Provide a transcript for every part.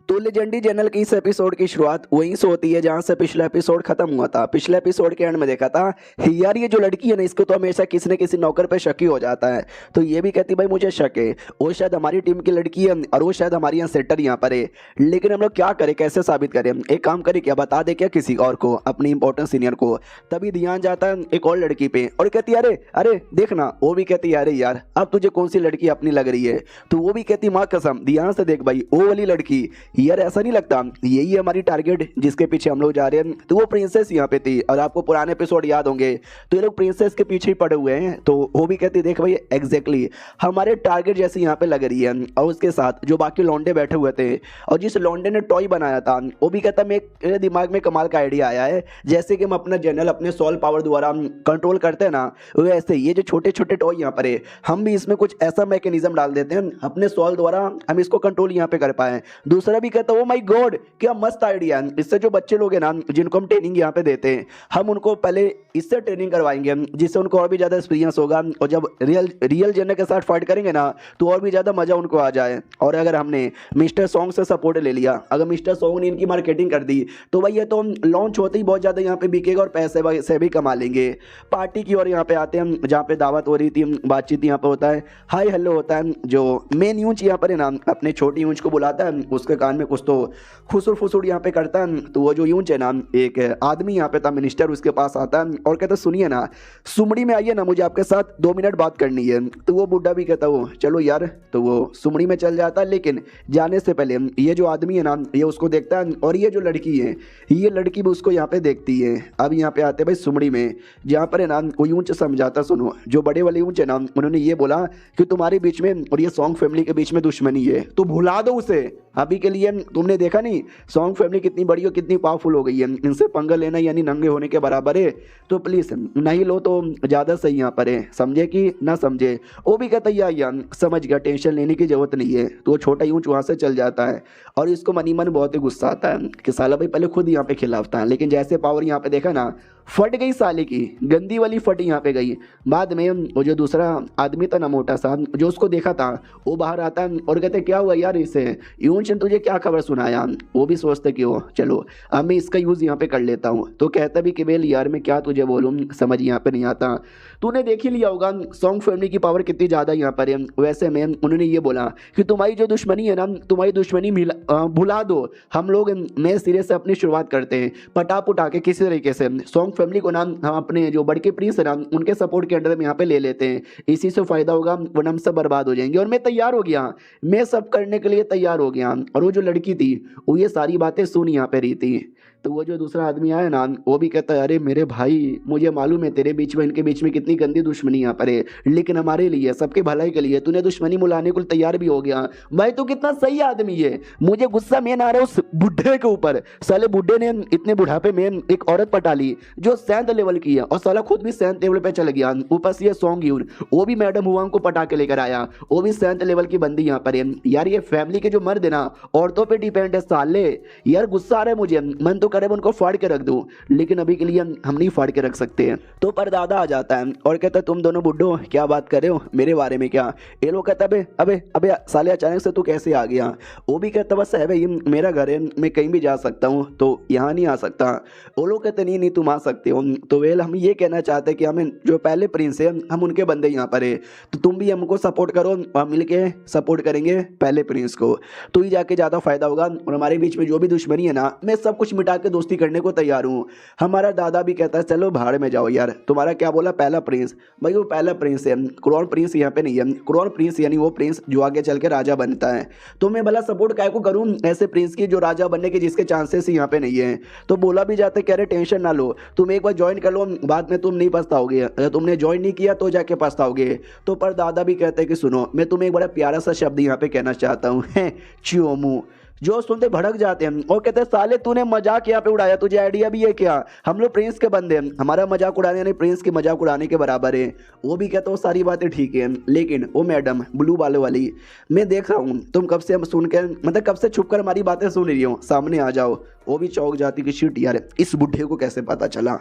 तो लेजेंडी चैनल की इस एपिसोड की शुरुआत वहीं से होती है जहां से पिछला एपिसोड खत्म हुआ था। पिछले एपिसोड के एंड में देखा था यार ये जो लड़की है ना इसको तो हमेशा किसी न किसी नौकर पे शक ही हो जाता है। तो ये भी कहती भाई मुझे शक है, वो शायद हमारी टीम की लड़की है और वो शायद हमारी यहाँ सेटर यहाँ पर है। लेकिन हम लोग क्या करें, कैसे साबित करें? एक काम करें, क्या बता दे क्या किसी और को, अपनी इंपॉर्टेंट सीनियर को। तभी ध्यान जाता है एक और लड़की पे और कहती है अरे अरे देखना। वो भी कहती है अरे यार अब तुझे कौन सी लड़की अपनी लग रही है? तो वो भी कहती माँ कसम ध्यान से देख भाई वो वाली लड़की। यार ऐसा नहीं लगता यही है हमारी टारगेट जिसके पीछे हम लोग जा रहे हैं? तो वो प्रिंसेस यहाँ पे थी और आपको पुराने एपिसोड याद होंगे, तो ये लोग प्रिंसेस के पीछे ही पड़े हुए हैं। तो वो भी कहती देख भाई एग्जैक्टली हमारे टारगेट जैसे यहाँ पे लग रही है। और उसके साथ जो बाकी लौंडे बैठे हुए थे और जिस लौंडे ने टॉय बनाया था वो भी कहता मेरे दिमाग में कमाल का आइडिया आया है, जैसे कि हम अपना जनरल अपने सोल पावर द्वारा कंट्रोल करते हैं ना, वैसे ये जो छोटे छोटे टॉय यहाँ पर है हम भी इसमें कुछ ऐसा मैकेनिज्म डाल देते हैं अपने सोल द्वारा हम इसको कंट्रोल यहाँ पे कर पाए। दूसरा भी कहता ओ माय गॉड क्या मस्त आइडिया है। इससे जो बच्चे लोग हैं ना जिनको हम ट्रेनिंग यहाँ पे देते हैं हम उनको पहले इससे ट्रेनिंग करवाएंगे जिससे उनको और भी ज़्यादा एक्सपीरियंस होगा और जब रियल जनर के साथ फाइट करेंगे ना तो और भी ज़्यादा मज़ा उनको आ जाए। और अगर हमने मिस्टर सॉन्ग से सपोर्ट ले लिया, अगर मिस्टर सॉन्ग ने इनकी मार्केटिंग कर दी तो भाई ये तो लॉन्च होते ही बहुत ज़्यादा यहाँ पे बिकेगा और पैसे से भी कमा लेंगे। पार्टी की ओर यहाँ पे आते हैं जहाँ पे दावत हो रही थी, बातचीत यहाँ पे होता है, हाय हेलो होता है। जो मेन यूंच यहाँ पर है ना अपने छोटी यूंच को बुलाता है, उसके कान में कुछ तो खुसुर फुसुर यहाँ पे करता है। तो वो जो यूंच है ना एक आदमी यहाँ पे था मिनिस्टर, उसके पास आता है और कहता सुनिए ना सुमड़ी में आइए ना, मुझे आपके साथ 2 मिनट बात करनी है। तो वो बुढ़ा भी कहता वो चलो यार। तो वो सुमड़ी में चल जाता है, लेकिन जाने से पहले ये जो आदमी है ना ये उसको देखता है और ये जो लड़की है ये लड़की भी उसको यहाँ पे देखती है। अब यहाँ पे आते भाई सुमड़ी में जहाँ पर है ना वो यूंच समझाता, सुनो जो बड़े वाले यूंच है ना उन्होंने ये बोला कि तुम्हारे बीच में और ये सॉन्ग फैमिली के बीच में दुश्मनी है, तो भुला दो उसे अभी के लिए। तुमने देखा नहीं सॉन्ग फैमिली कितनी बड़ी और कितनी पावरफुल हो गई है, इनसे पंगा लेना यानी नंगे होने के बराबर है। तो प्लीज नहीं लो तो ज़्यादा सही यहाँ पर है, समझे कि ना समझे? वो भी कहता यार समझ गया, टेंशन लेने की जरूरत नहीं है। तो वो छोटा यूंच वहाँ से चल जाता है और इसको मनी मन बहुत ही गुस्सा आता है कि साला भाई पहले खुद यहाँ पे खिलाफ था, लेकिन जैसे पावर यहाँ पे देखा ना फट गई साले की, गंदी वाली फट यहाँ पे गई। बाद में वो जो दूसरा आदमी था ना मोटा सा जो उसको देखा था वो बाहर आता है और कहते क्या हुआ यार इसे यूंच तुझे क्या खबर सुनाया? वो भी सोचते कि वो चलो अब मैं इसका यूज़ यहाँ पे कर लेता हूँ। तो कहता भी कि बेल यार मैं क्या तुझे बोलूँ समझ यहाँ पे नहीं आता। तूने देख ही लिया होगा सॉन्ग फैमिली की पावर कितनी ज़्यादा यहाँ पर है। वैसे में उन्होंने ये बोला कि तुम्हारी जो दुश्मनी है ना तुम्हारी दुश्मनी भुला दो, हम लोग नए सिरे से अपनी शुरुआत करते हैं पटा पुटा के किसी तरीके से। सॉन्ग फैमिली को ना हम अपने जो बड़के प्रिंस है ना उनके सपोर्ट के अंडर में यहाँ पे ले लेते हैं, इसी से फायदा होगा वरना हम सब बर्बाद हो जाएंगे। और मैं तैयार हो गया, मैं सब करने के लिए तैयार हो गया। और वो जो लड़की थी वो ये सारी बातें सुन यहाँ पे रही थी। तो वो जो दूसरा आदमी आया ना वो भी कहता है अरे मेरे भाई मुझे मालूम है तेरे बीच में इनके बीच में कितनी गंदी दुश्मनी यहाँ पर है, लेकिन हमारे लिए सबके भलाई के लिए तूने दुश्मनी बुलाने को तैयार भी हो गया। भाई तू कितना सही आदमी है। मुझे गुस्सा मेन आ रहा है उस बुढ़े के ऊपर, साले बुढ़े ने इतने बुढ़ापे में एक औरत पटा ली जो 7th लेवल की है और साला खुद भी 7th लेवल पे चल गया। ऊपर से ये सॉन्ग यूर वो भी मैडम हुआ को पटा के लेकर आया, वो भी 7th लेवल की बंदी यहाँ पर है। यार ये फैमिली के जो मर्द है ना औरतों पे डिपेंड है साले। यार गुस्सा आ रहा है मुझे, मन तो करे उनको फाड़ के रख दूं, लेकिन अभी के लिए हम नहीं फाड़ के रख सकते हैं। तो परदादा आ जाता है और कहता है तुम दोनों बुड्ढो क्या बात कर रहे हो मेरे बारे में? क्या ये लोग कहता है अबे अबे साले अचानक से तू कैसे आ गया? वो भी कहता बस है भाई मेरा घर है, मैं कहीं भी जा सकता हूँ तो यहाँ नहीं आ सकता। वो लोग कहते नहीं नहीं तुम आ सकते हो। तो वेल हम ये कहना चाहते हैं कि हमें जो पहले प्रिंस है हम उनके बंदे यहाँ पर है, तो तुम भी हमको सपोर्ट करो और मिल के सपोर्ट करेंगे पहले प्रिंस को, तो ही जाके ज़्यादा फायदा होगा। और हमारे बीच में जो भी दुश्मनी है ना मैं सब कुछ मिटा के दोस्ती करने को तैयार हूँ। हमारा दादा भी कहता है चलो भाड़ में जाओ यार, तुम्हारा क्या बोला पहला प्रिंस? भाई वो पहला प्रिंस है, क्राउन प्रिंस यहाँ पे नहीं है। क्राउन प्रिंस यानी वो प्रिंस जो आगे चल के राजा बनता है। तो मैं भला सपोर्ट काय को करूँ ऐसे प्रिंस की जो राजा बनने के जिसके चांसेस यहाँ पे नहीं है? तो बोला भी जाता है कह रहे टेंशन ना लो, तुम एक बार ज्वाइन कर लो बाद में तुम नहीं पछताओगे, अगर तुमने ज्वाइन नहीं किया तो जाके पछताओगे। तो पर दादा भी कहते हैं कि सुनो मैं तुम्हें एक बड़ा प्यारा सा शब्द यहाँ पे कहना चाहता हूँ च्योमू। जो सुनते भड़क जाते हैं और कहते हैं साले तूने मजाक यहाँ पे उड़ाया, तुझे आइडिया भी है क्या? हम लोग प्रिंस के बंदे हैं, हमारा मजाक उड़ाने यानी प्रिंस की मजाक उड़ाने के बराबर है। वो भी कहते हो सारी बातें ठीक है, लेकिन वो मैडम ब्लू बालों वाली मैं देख रहा हूँ तुम कब से हम सुन के मतलब कब से छुप कर हमारी बातें सुन रही हो, सामने आ जाओ। वो भी चौंक जाती कि शिट यार इस बुढ़े को कैसे पता चला।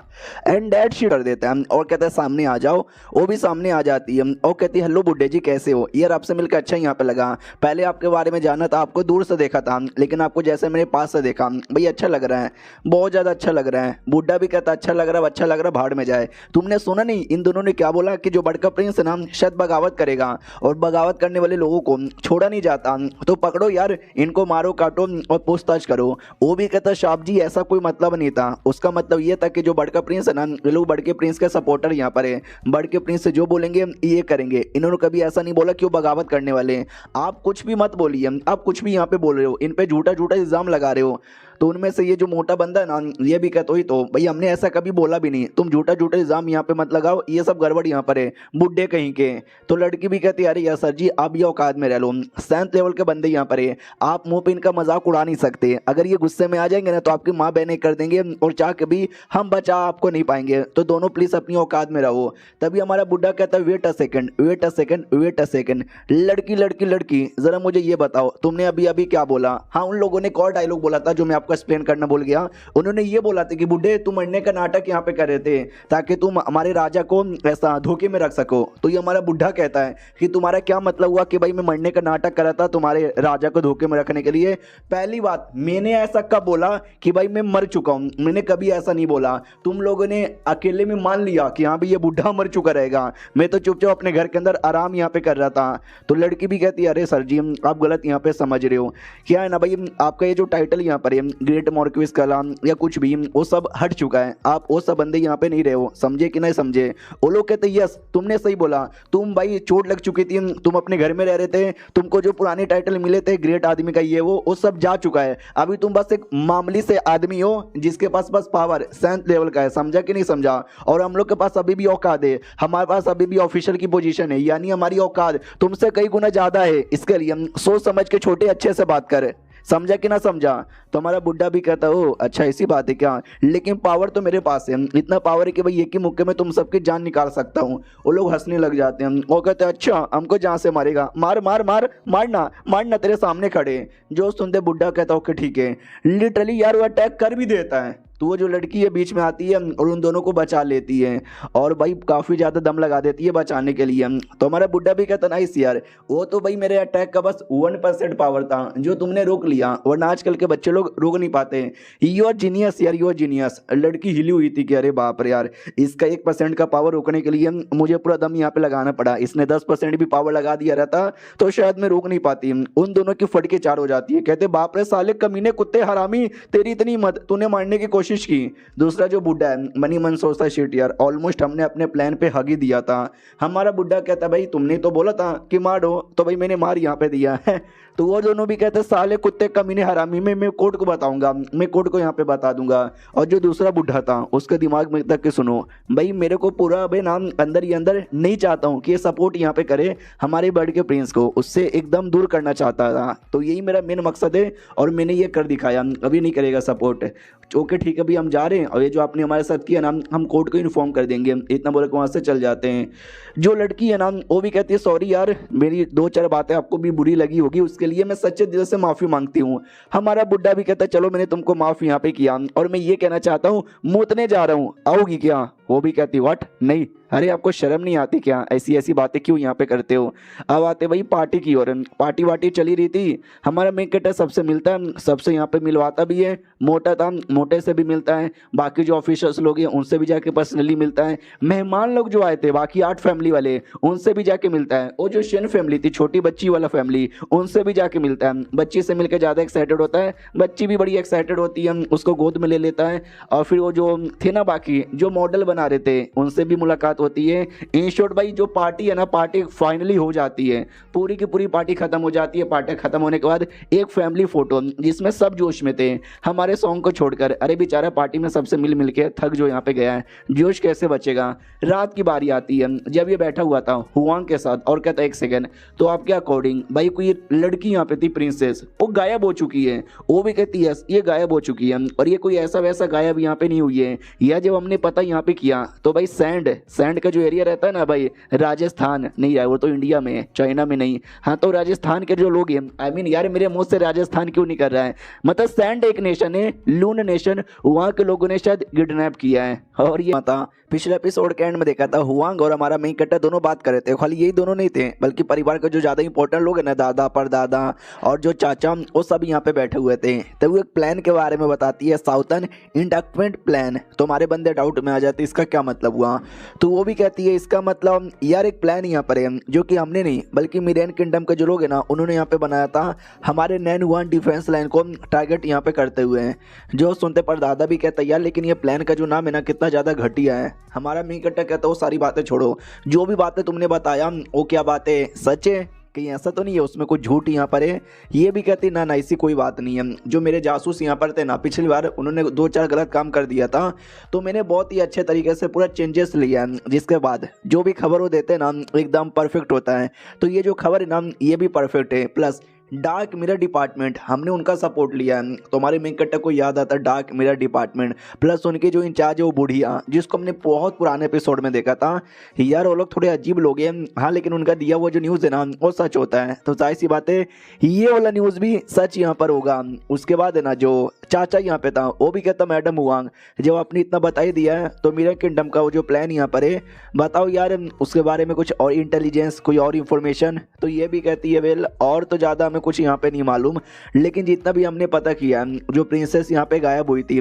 एंड डैड शिट कर देता है और कहता है सामने आ जाओ। वो भी सामने आ जाती है और कहती है हेलो बुढ़े जी कैसे हो? यार आपसे मिलकर अच्छा यहाँ पे लगा, पहले आपके बारे में जाना था, आपको दूर से देखा था, लेकिन आपको जैसे मैंने पास से देखा भाई अच्छा लग रहा है, बहुत ज़्यादा अच्छा लग रहा है। बुड्ढा भी कहता अच्छा लग रहा है, अच्छा लग रहा है, भाड़ में जाए। तुमने सुना नहीं इन दोनों ने क्या बोला कि जो बड़का प्रिंस है ना शायद बगावत करेगा, और बगावत करने वाले लोगों को छोड़ा नहीं जाता, तो पकड़ो यार इनको, मारो काटो और पूछताछ करो। वो भी कहता साहब जी ऐसा कोई मतलब नहीं था, उसका मतलब ये था कि जो बड़का प्रिंस है ना, ये लोग बड़के प्रिंस के सपोर्टर यहाँ पर है, बड़के प्रिंस से जो बोलेंगे ये करेंगे। इन्होंने कभी ऐसा नहीं बोला कि वो बगावत करने वाले हैं। आप कुछ भी मत बोलिए, आप कुछ भी यहाँ पे बोल रहे हो, इन पे झूठा झूठा इल्जाम लगा रहे हो। तो उनमें से ये जो मोटा बंदा है ना, ये भी कहता ही तो भाई हमने ऐसा कभी बोला भी नहीं, तुम झूठा झूठा इल्जाम यहाँ पे मत लगाओ, ये सब गड़बड़ यहाँ पर है, बुड्ढे कहीं के। तो लड़की भी कहती है अरे यार सर जी आप ये औकात में रह लो, 7th लेवल के बंदे यहाँ पर है, आप मुंह पे इनका मजाक उड़ा नहीं सकते। अगर ये गुस्से में आ जाएंगे ना तो आपकी माँ बहनें कर देंगे, और चाह के भी हम बचा आपको नहीं पाएंगे। तो दोनों प्लीज अपनी औकात में रहो। तभी हमारा बुड्ढा कहता है wait a second, wait a second, wait a second. लड़की लड़की लड़की जरा मुझे ये बताओ तुमने अभी अभी क्या बोला? हाँ उन लोगों ने एक और डायलॉग बोला था जो मैं आपको एक्सप्लेन करना भूल गया। उन्होंने ये बोला था कि बुड्ढे तुम मरने का नाटक यहाँ पे कर रहे थे ताकि तुम हमारे राजा को ऐसा धोखे में रख सको। तो ये हमारा बुड्ढा कहता है कि तुम्हारा क्या मतलब हुआ कि भाई मैं मरने का नाटक कर रहा था तुम्हारे राजा को धोखे में रखने के लिए? पहली बात, मैंने ऐसा कब बोला कि भाई मैं मर चुका हूं? मैंने कभी ऐसा नहीं बोला। तुम लोगों ने अकेले में मान लिया कि हाँ भाई ये बुड्ढा मर चुका रहेगा, मैं तो चुपचाप अपने घर के अंदर आराम यहाँ पे कर रहा था। तो लड़की भी कहती है अरे सर जी आप गलत यहाँ पे समझ रहे हो। क्या है ना भाई, आपका ये जो टाइटल यहाँ पर है ग्रेट मार्क्विस कलाम या कुछ भी, वो सब हट चुका है, आप वो सब बंदे यहाँ पे नहीं रहे हो, समझे कि नहीं समझे? वो लोग कहते यस तुमने सही बोला, तुम भाई चोट लग चुकी थी, तुम अपने घर में रह रहे थे, तुमको जो पुराने टाइटल मिले थे ग्रेट आदमी का ये वो सब जा चुका है। अभी तुम बस एक मामूली से आदमी हो जिसके पास बस पावर 7th लेवल का है, समझा कि नहीं समझा? और हम लोग के पास अभी भी औकात है, हमारे पास अभी भी ऑफिशियल की पोजीशन है, यानी हमारी औकात तुमसे कई गुना ज्यादा है। इसके लिए हम सोच समझ के छोटे अच्छे से बात करें, समझा कि ना समझा? तो हमारा बुड्ढा भी कहता हो अच्छा ऐसी बात है क्या, लेकिन पावर तो मेरे पास है, इतना पावर है कि भाई एक ही मुक्के में तुम सबकी जान निकाल सकता हूँ। वो लोग हंसने लग जाते हैं, वो कहते हैं अच्छा हमको जहाँ से मारेगा, मार मार मार, मारना मारना तेरे सामने खड़े। जो सुनते बुड्ढा कहता ओके ठीक है। लिटरली यार वो अटैक कर भी देता है। तो वो जो लड़की है बीच में आती है और उन दोनों को बचा लेती है, और भाई काफ़ी ज़्यादा दम लगा देती है बचाने के लिए। तो हमारा बुड्ढा भी कहता नाइस यार, वो तो भाई मेरे अटैक का बस 1% पावर था जो तुमने रोक लिया, वरना आजकल के बच्चे लोग रोक नहीं पाते। यू आर जीनियस यार, यू आर जीनियस। लड़की हिली हुई थी कि अरे बाप रे यार, इसका 1% का पावर रोकने के लिए मुझे पूरा दम यहाँ पे लगाना पड़ा, इसने 10% भी पावर लगा दिया रहता तो शायद मैं रोक नहीं पाती। उन दोनों की फटके चार हो जाती है, कहते बाप रे साले कमीने कुत्ते हरामी, तेरी इतनी हिम्मत, तूने मारने की कोशिश की। दूसरा जो बुड्ढा है मनी मन सोचता शिट यार, ऑलमोस्ट हमने अपने प्लान पे हग ही दिया था। हमारा बुड्ढा कहता भाई तुमने तो बोला था कि मारो, तो भाई मैंने मार यहाँ पे दिया है। तो वो दोनों भी कहते साले कुत्ते कमीने हरामी, मैं कोर्ट को बताऊंगा, मैं कोर्ट को यहाँ पे बता दूंगा। और जो दूसरा बुड्ढा था उसके दिमाग में तक के सुनो भाई, मेरे को पूरा भाई नाम अंदर ही अंदर नहीं चाहता हूँ कि ये सपोर्ट यहाँ पे करे हमारे बर्ड के प्रिंस को, उससे एकदम दूर करना चाहता था। तो यही मेरा मेन मकसद है और मैंने ये कर दिखाया, अभी नहीं करेगा सपोर्ट। ओके ठीक है, अभी हम जा रहे हैं और ये जो आपने हमारे साथ किया ना हम कोर्ट को इन्फॉर्म कर देंगे, इतना बोल के वहाँ से चल जाते हैं। जो लड़की है ना वो भी कहती है सॉरी यार, मेरी 2-4 बातें आपको भी बुरी लगी होगी, उसके लिए मैं सच्चे दिल से माफ़ी मांगती हूँ। हमारा बुड्ढा भी कहता है चलो मैंने तुमको माफ़ यहाँ पे किया और मैं ये कहना चाहता हूँ मूतने जा रहा हूँ, आओगी क्या? वो भी कहती व्हाट, नहीं, अरे आपको शर्म नहीं आती क्या? ऐसी ऐसी बातें क्यों यहाँ पे करते हो? अब आते भाई पार्टी की ओर, पार्टी वार्टी चली रही थी। हमारा मेकट सबसे मिलता है, सबसे यहाँ पे मिलवाता भी है, मोटा था मोटे से भी मिलता है, बाकी जो ऑफिसर्स लोग हैं उनसे भी जाके पर्सनली मिलता है, मेहमान लोग जो आए थे बाकी 8 फैमिली वाले उनसे भी जाके मिलता है, वो जो शेन फैमिली थी छोटी बच्ची वाला फैमिली उनसे भी जाके मिलता है। बच्ची से मिलकर ज़्यादा एक्साइटेड होता है, बच्ची भी बड़ी एक्साइटेड होती है, उसको गोद में ले लेता है। और फिर वो जो थे ना बाकी जो मॉडल बना रहे थे उनसे भी मुलाकात होती है। इन शॉर्ट भाई जो पार्टी है ना, पार्टी फाइनली हो जाती है, पूरी की पूरी पार्टी खत्म हो जाती है। पार्टी खत्म होने के बाद एक फैमिली फोटो जिसमें सब जोश में थे हमारे सॉन्ग को छोड़कर। अरे बेचारा पार्टी में सबसे मिल मिल के थक जो यहाँ पे गया है, जोश कैसे बचेगा? रात की बारी आती है जब ये बैठा हुआ था हुआंग के साथ और कहता है एक सेकंड, तो आपके अकॉर्डिंग भाई कोई लड़की यहाँ पे थी प्रिंसेस, वो गायब हो चुकी है। वो भी कहती है ये गायब हो चुकी है, और ये कोई ऐसा वैसा गायब यहाँ पे नहीं हुई है, या जब हमने पता यहाँ पे किया तो भाई सैंड का जो एरिया रहता है ना भाई, राजस्थान नहीं है वो तो इंडिया में है, चाइना में नहीं। हाँ तो राजस्थान के जो लोग हैं, आई मीन यार मेरे मुंह से राजस्थान क्यों नहीं कर रहा है, मतलब सैंड एक नेशन है, लून नेशन, वहाँ के लोगों ने शायद किडनैप किया है और ये था पिछले एपिसोड के एंड में देखा था हुआंग और हमारा मेन कैरेक्टर दोनों बात कर रहे थे। खाली यही दोनों नहीं थे बल्कि परिवार के जो ज़्यादा इंपॉर्टेंट लोग हैं ना, दादा परदादा और जो चाचा, वो सब यहाँ पे बैठे हुए थे। तब वो एक प्लान के बारे में बताती है, साउथर्न इंडक्टमेंट प्लान। तो हमारे बंदे डाउट में आ जाते इसका क्या मतलब हुआ। तो वो भी कहती है इसका मतलब यार एक प्लान यहाँ पर है जो कि हमने नहीं बल्कि मिरेन किंगडम के जो लोग हैं ना उन्होंने यहाँ पे बनाया था, हमारे नैन डिफेंस लाइन को टारगेट यहाँ पे करते हुए। जो सुनते परदादा भी कहता है यार लेकिन ये प्लान का जो नाम है ना कितना ज़्यादा घटिया है। हमारा मेन कैरेक्टर कहता है वो सारी बातें छोड़ो, जो भी बातें तुमने बताया वो क्या बातें सच है, कहीं ऐसा तो नहीं है उसमें कुछ झूठ यहाँ पर है। ये भी कहती ना ना ऐसी कोई बात नहीं है। जो मेरे जासूस यहाँ पर थे ना, पिछली बार उन्होंने 2-4 गलत काम कर दिया था तो मैंने बहुत ही अच्छे तरीके से पूरा चेंजेस लिया, जिसके बाद जो भी खबर वो देते ना एकदम परफेक्ट होता है। तो ये जो खबर है ना ये भी परफेक्ट है। प्लस डार्क मिरर डिपार्टमेंट हमने उनका सपोर्ट लिया है। तो हमारे मेन कैरेक्टर को याद आता है डार्क मिरर डिपार्टमेंट। प्लस उनके जो इंचार्ज है वो बुढ़िया, जिसको हमने बहुत पुराने एपिसोड में देखा था। यार वो लोग थोड़े अजीब लोग हैं हाँ, लेकिन उनका दिया हुआ जो न्यूज़ है ना वो सच होता है। तो जाहिर सी बात है ये वाला न्यूज़ भी सच यहाँ पर होगा। उसके बाद है ना जो चाचा यहाँ पे था वो भी कहता मैडम हुआंग जब आपने इतना बता ही दिया है तो मिरर किंगडम का वो जो प्लान यहाँ पर है बताओ यार उसके बारे में कुछ और इंटेलिजेंस, कोई और इन्फॉर्मेशन। तो ये भी कहती है वेल और तो ज़्यादा हमें कुछ यहाँ पे नहीं मालूम, लेकिन जितना भी हमने पता किया जो प्रिंसेस यहाँ पे गायब हुई थी,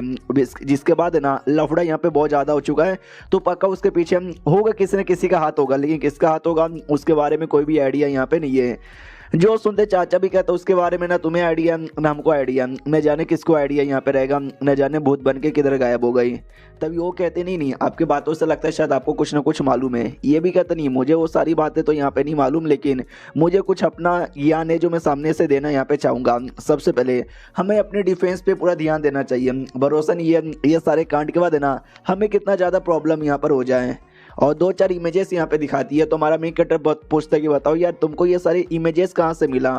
जिसके बाद है ना लफड़ा यहाँ पे बहुत ज़्यादा हो चुका है। तो पक्का उसके पीछे होगा किसी न किसी का हाथ होगा, लेकिन किसका हाथ होगा उसके बारे में कोई भी आइडिया यहाँ पे नहीं है। जो सुनते चाचा भी कहता उसके बारे में ना तुम्हें आइडिया ना हमको आइडिया, न जाने किसको आइडिया यहाँ पे रहेगा, न जाने भूत बन के किधर गायब हो गई। तभी वो कहते नहीं आपकी बातों से लगता है शायद आपको कुछ ना कुछ मालूम है। ये भी कहते नहीं मुझे वो सारी बातें तो यहाँ पे नहीं मालूम, लेकिन मुझे कुछ अपना ज्ञान है जो मैं सामने से देना यहाँ पे चाहूँगा। सबसे पहले हमें अपने डिफेंस पे पूरा ध्यान देना चाहिए। भरोसा नहीं है ये सारे कांड के बाद है ना हमें कितना ज़्यादा प्रॉब्लम यहाँ पर हो जाए। और 2-4 इमेजेस यहाँ पे दिखाती है। तो हमारा मेन कैरेक्टर पूछता है कि बताओ यार तुमको ये सारे इमेजेस कहाँ से मिला।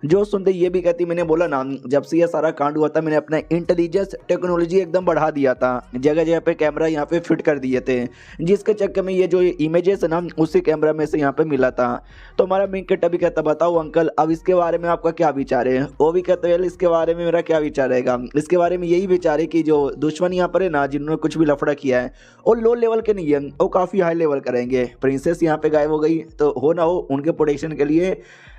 जो सुनते ये भी कहती मैंने बोला ना जब से ये सारा कांड हुआ था मैंने अपना इंटेलिजेंस टेक्नोलॉजी एकदम बढ़ा दिया था, जगह जगह पे कैमरा यहाँ पे फिट कर दिए थे, जिसके चक्कर में ये जो इमेजेस है ना उसी कैमरा में से यहाँ पे मिला था। तो हमारा मेन कैरेक्टर भी कहता बताओ अंकल अब इसके बारे में आपका क्या विचार है। वो भी कहते हैं इसके बारे में मेरा क्या विचार रहेगा, इसके बारे में यही विचार है कि जो दुश्मन यहाँ पर है ना जिन्होंने कुछ भी लफड़ा किया है वो लो लेवल के नहीं है, वो काफ़ी हाई लेवल करेंगे। प्रिंसेस यहाँ पे गायब हो गई तो हो ना हो उनके प्रोटेक्शन के लिए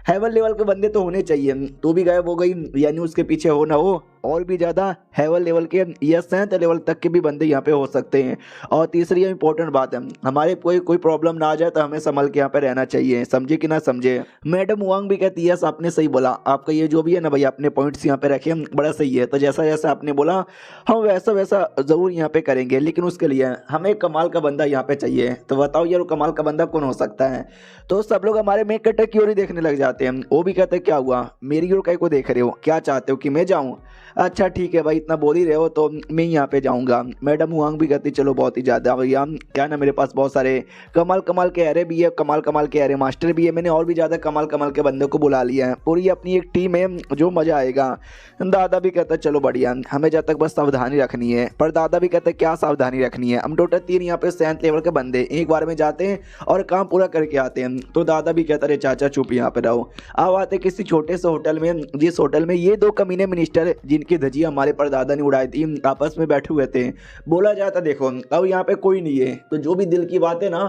हेवन लेवल के बंदे तो होने चाहिए। तो भी गायब हो गई यानी उसके पीछे हो ना हो और भी ज़्यादा हेवन लेवल के या 7 लेवल तक के भी बंदे यहाँ पे हो सकते हैं। और तीसरी इंपॉर्टेंट बात है हमारे कोई प्रॉब्लम ना आ जाए तो हमें संभल के यहाँ पे रहना चाहिए, समझे कि ना समझे। मैडम वांग भी कहती है आपने सही बोला, आपका ये जो भी है ना भाई अपने पॉइंट्स यहाँ पे रखे बड़ा सही है। तो जैसा जैसा आपने बोला हम वैसा वैसा ज़रूर यहाँ पे करेंगे, लेकिन उसके लिए हमें कमाल का बंदा यहाँ पे चाहिए। तो बताओ यार कमाल का बंदा कौन हो सकता है। तो सब लोग हमारे मेन कैरेक्टर की ओर ही देखने लग जाते हैं। वो भी कहते हैं क्या हुआ मेरी ओर कहीं को देख रहे हो, क्या चाहते हो कि मैं जाऊँ। अच्छा ठीक है भाई इतना बोल ही रहे हो तो मैं यहाँ पे जाऊँगा। मैडम हुआंग भी कहती चलो बहुत ही ज़्यादा भैया क्या ना मेरे पास बहुत सारे कमाल कमाल के एरे भी है, कमाल कमाल के एरे मास्टर भी है, मैंने और भी ज़्यादा कमाल कमाल के बंदों को बुला लिया है, पूरी अपनी एक टीम है जो मज़ा आएगा। दादा भी कहता चलो बढ़िया हमें जब तक बस सावधानी रखनी है। पर दादा भी कहते क्या सावधानी रखनी है, हम टोटल 3 यहाँ पे 7 लेवल के बंदे एक बार में जाते हैं और काम पूरा करके आते हैं। तो दादा भी कहता अरे चाचा चुप यहाँ पे रहो। अब आते किसी छोटे से होटल में, जिस होटल में ये 2 कमीने मिनिस्टर जिनकी धजिया हमारे परदादा ने उड़ाई थी आपस में बैठे हुए थे। बोला जाता देखो अब यहाँ पे कोई नहीं है तो जो भी दिल की बात है ना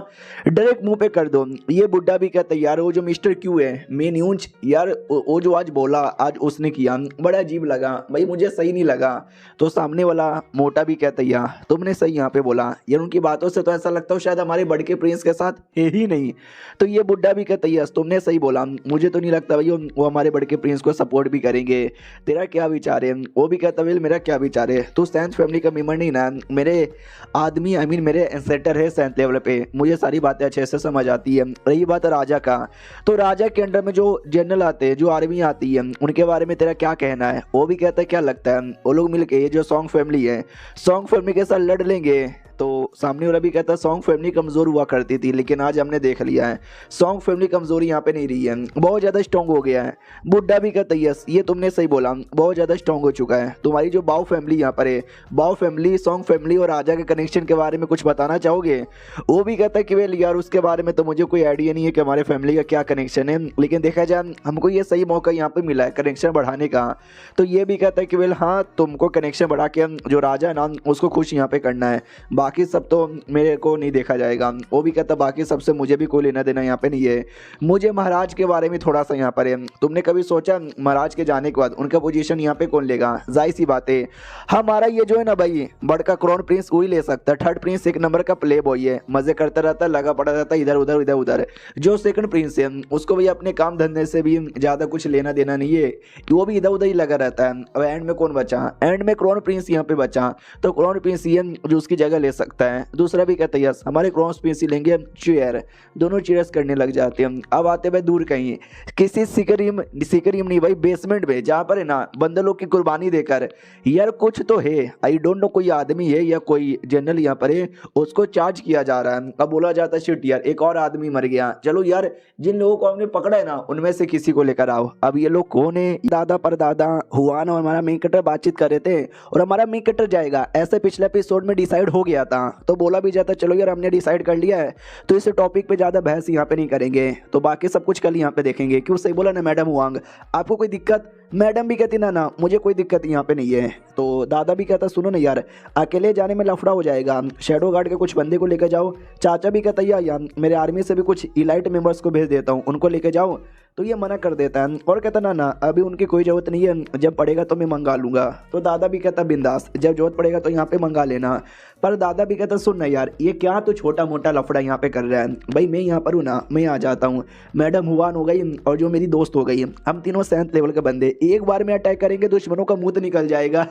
डायरेक्ट मुंह पे कर दो। ये बुड्ढा भी कहता यार वो जो मिस्टर क्यू है मेन यूंच यार वो जो आज बोला आज उसने किया बड़ा अजीब लगा भाई, मुझे सही नहीं लगा। तो सामने वाला मोटा भी कहता यार तुमने सही यहाँ पे बोला यार, उनकी बातों से तो ऐसा लगता है शायद हमारे बड़के प्रिंस के साथ है ही नहीं। तो ये बुड्ढा भी कहता यस तुमने सही बोला, मुझे तो नहीं लगता भाई वो हमारे बड़के प्रिंस को सपोर्ट भी करेंगे, तेरा क्या विचार है। वो भी कहता वेल मेरा क्या विचार है, तू सैंस फैमिली का मेंबर नहीं ना, मेरे आदमी आई मीन मेरे एंसेस्टर है 7 लेवल पे, मुझे सारी बातें अच्छे से समझ आती है। रही बात राजा का, तो राजा के अंडर में जो जनरल आते हैं जो आर्मी आती है उनके बारे में तेरा क्या कहना है। वो भी कहता है क्या लगता है वो लोग मिलके ये जो सॉन्ग फैमिली है सॉन्ग फैमिली के साथ लड़ लेंगे। तो सामने वाला भी कहता है सॉन्ग फैमिली कमज़ोर हुआ करती थी लेकिन आज हमने देख लिया है सॉन्ग फैमिली कमज़ोरी यहाँ पे नहीं रही है, बहुत ज़्यादा स्ट्रॉन्ग हो गया है। बुड्ढा भी कहता है यस ये तुमने सही बोला बहुत ज़्यादा स्ट्रॉन्ग हो चुका है। तुम्हारी जो बाव फैमिली यहाँ पर है, बाव फैमिली सॉन्ग फैमिली और राजा के कनेक्शन के बारे में कुछ बताना चाहोगे। वो भी कहता है कि वेल यार उसके बारे में तो मुझे कोई आइडिया नहीं है कि हमारे फैमिली का क्या कनेक्शन है, लेकिन देखा जाए हमको ये सही मौका यहाँ पर मिला है कनेक्शन बढ़ाने का। तो ये भी कहता है कि वेल हाँ तुमको कनेक्शन बढ़ा के जो राजा है ना उसको खुश यहाँ पे करना है, बाकी सब तो मेरे को नहीं देखा जाएगा। वो भी कहता बाकी सबसे मुझे भी कोई लेना देना यहाँ पे नहीं है, मुझे महाराज के बारे में थोड़ा सा यहाँ पर है। तुमने कभी सोचा महाराज के जाने के बाद उनका पोजीशन यहाँ पे कौन लेगा? जाहिर सी बात है हमारा ये जो है ना भाई बड़का क्राउन प्रिंस वही ले सकता है। थर्ड प्रिंस एक नंबर का प्ले बॉय है, मजे करता रहता है, लगा पड़ा रहता है इधर उधर इधर उधर। जो सेकंड प्रिंस है उसको भाई अपने काम धंधे से भी ज़्यादा कुछ लेना देना नहीं है, वो भी इधर उधर ही लगा रहता है। अब एंड में कौन बचा? एंड में क्राउन प्रिंस यहाँ पे बचा, तो क्राउन प्रिंस ये जो उसकी जगह ले सकता है। दूसरा भी कहते हैं यस हमारे क्राउन प्रिंस ही लेंगे चेयर, दोनों चेयर्स करने लग जाते हैं। अब आते भाई दूर कहीं किसी सिकरियम नहीं भाई बेसमेंट में, जहाँ पर है ना बंदे लोग की कुर्बानी देकर यार कुछ तो है, आई डोंट नो कोई आदमी है या कोई जनरल यहाँ पर है, उसको चार्ज किया जा रहा है। अब बोला जाता है शिट यार एक और आदमी मर गया, चलो यार जिन लोगों को हमने पकड़ा है ना उनमें से किसी को लेकर आओ। अब ये लोग कौन है? दादा परदादा हुआन और हमारा मेन कटर बातचीत कर रहे थे और हमारा मेन कटर जाएगा ऐसे पिछले एपिसोड में डिसाइड हो गया था। तो बोला भी जाता चलो यार हमने डिसाइड कर लिया है तो इस टॉपिक पे ज़्यादा बहस यहाँ पे नहीं करेंगे, तो बाकी सब कुछ कल यहाँ पे देखेंगे। क्यों सही बोला ना मैडम हुआंग, आपको कोई दिक्कत? मैडम भी कहती ना ना मुझे कोई दिक्कत यहाँ पे नहीं है। तो दादा भी कहता सुनो ना यार अकेले जाने में लफड़ा हो जाएगा, शैडो गार्ड के कुछ बंदे को लेकर जाओ। चाचा भी कहता यार मेरे आर्मी से भी कुछ इलाइट मेंबर्स को भेज देता हूँ, उनको लेकर जाओ। तो ये मना कर देता है और कहता ना ना अभी उनकी कोई ज़रूरत नहीं है, जब पड़ेगा तो मैं मंगा लूँगा। तो दादा भी कहता बिंदास, जब जरूरत पड़ेगा तो यहाँ पे मंगा लेना। पर दादा भी कहता सुन ना यार ये क्या तो छोटा मोटा लफड़ा यहाँ पे कर रहा है, भाई मैं यहाँ पर हूँ ना, मैं आ जाता हूँ। मैडम हुआन हो गई और जो मेरी दोस्त हो गई, हम तीनों 7th लेवल के बंदे एक बार में अटैक करेंगे दुश्मनों का मुंह तो निकल जाएगा।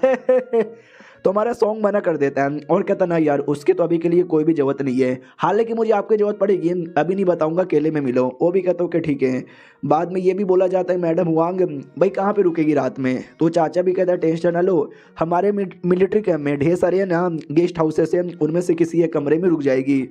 तो हमारा सॉन्ग मना कर देता है और कहता ना यार उसके तो अभी के लिए कोई भी जरूरत नहीं है, हालांकि मुझे आपकी जरूरत पड़ेगी, अभी नहीं बताऊंगा, अकेले में मिलो। वो भी कहता हूँ कि ठीक है। बाद में ये भी बोला जाता है मैडम हुआंग भाई कहाँ पे रुकेगी रात में? तो चाचा भी कहता है टेंशन ना लो, हमारे मिलिट्री कैंप में ढेर सारे है ना गेस्ट हाउसेस हैं, उनमें से किसी एक कमरे में रुक जाएगी।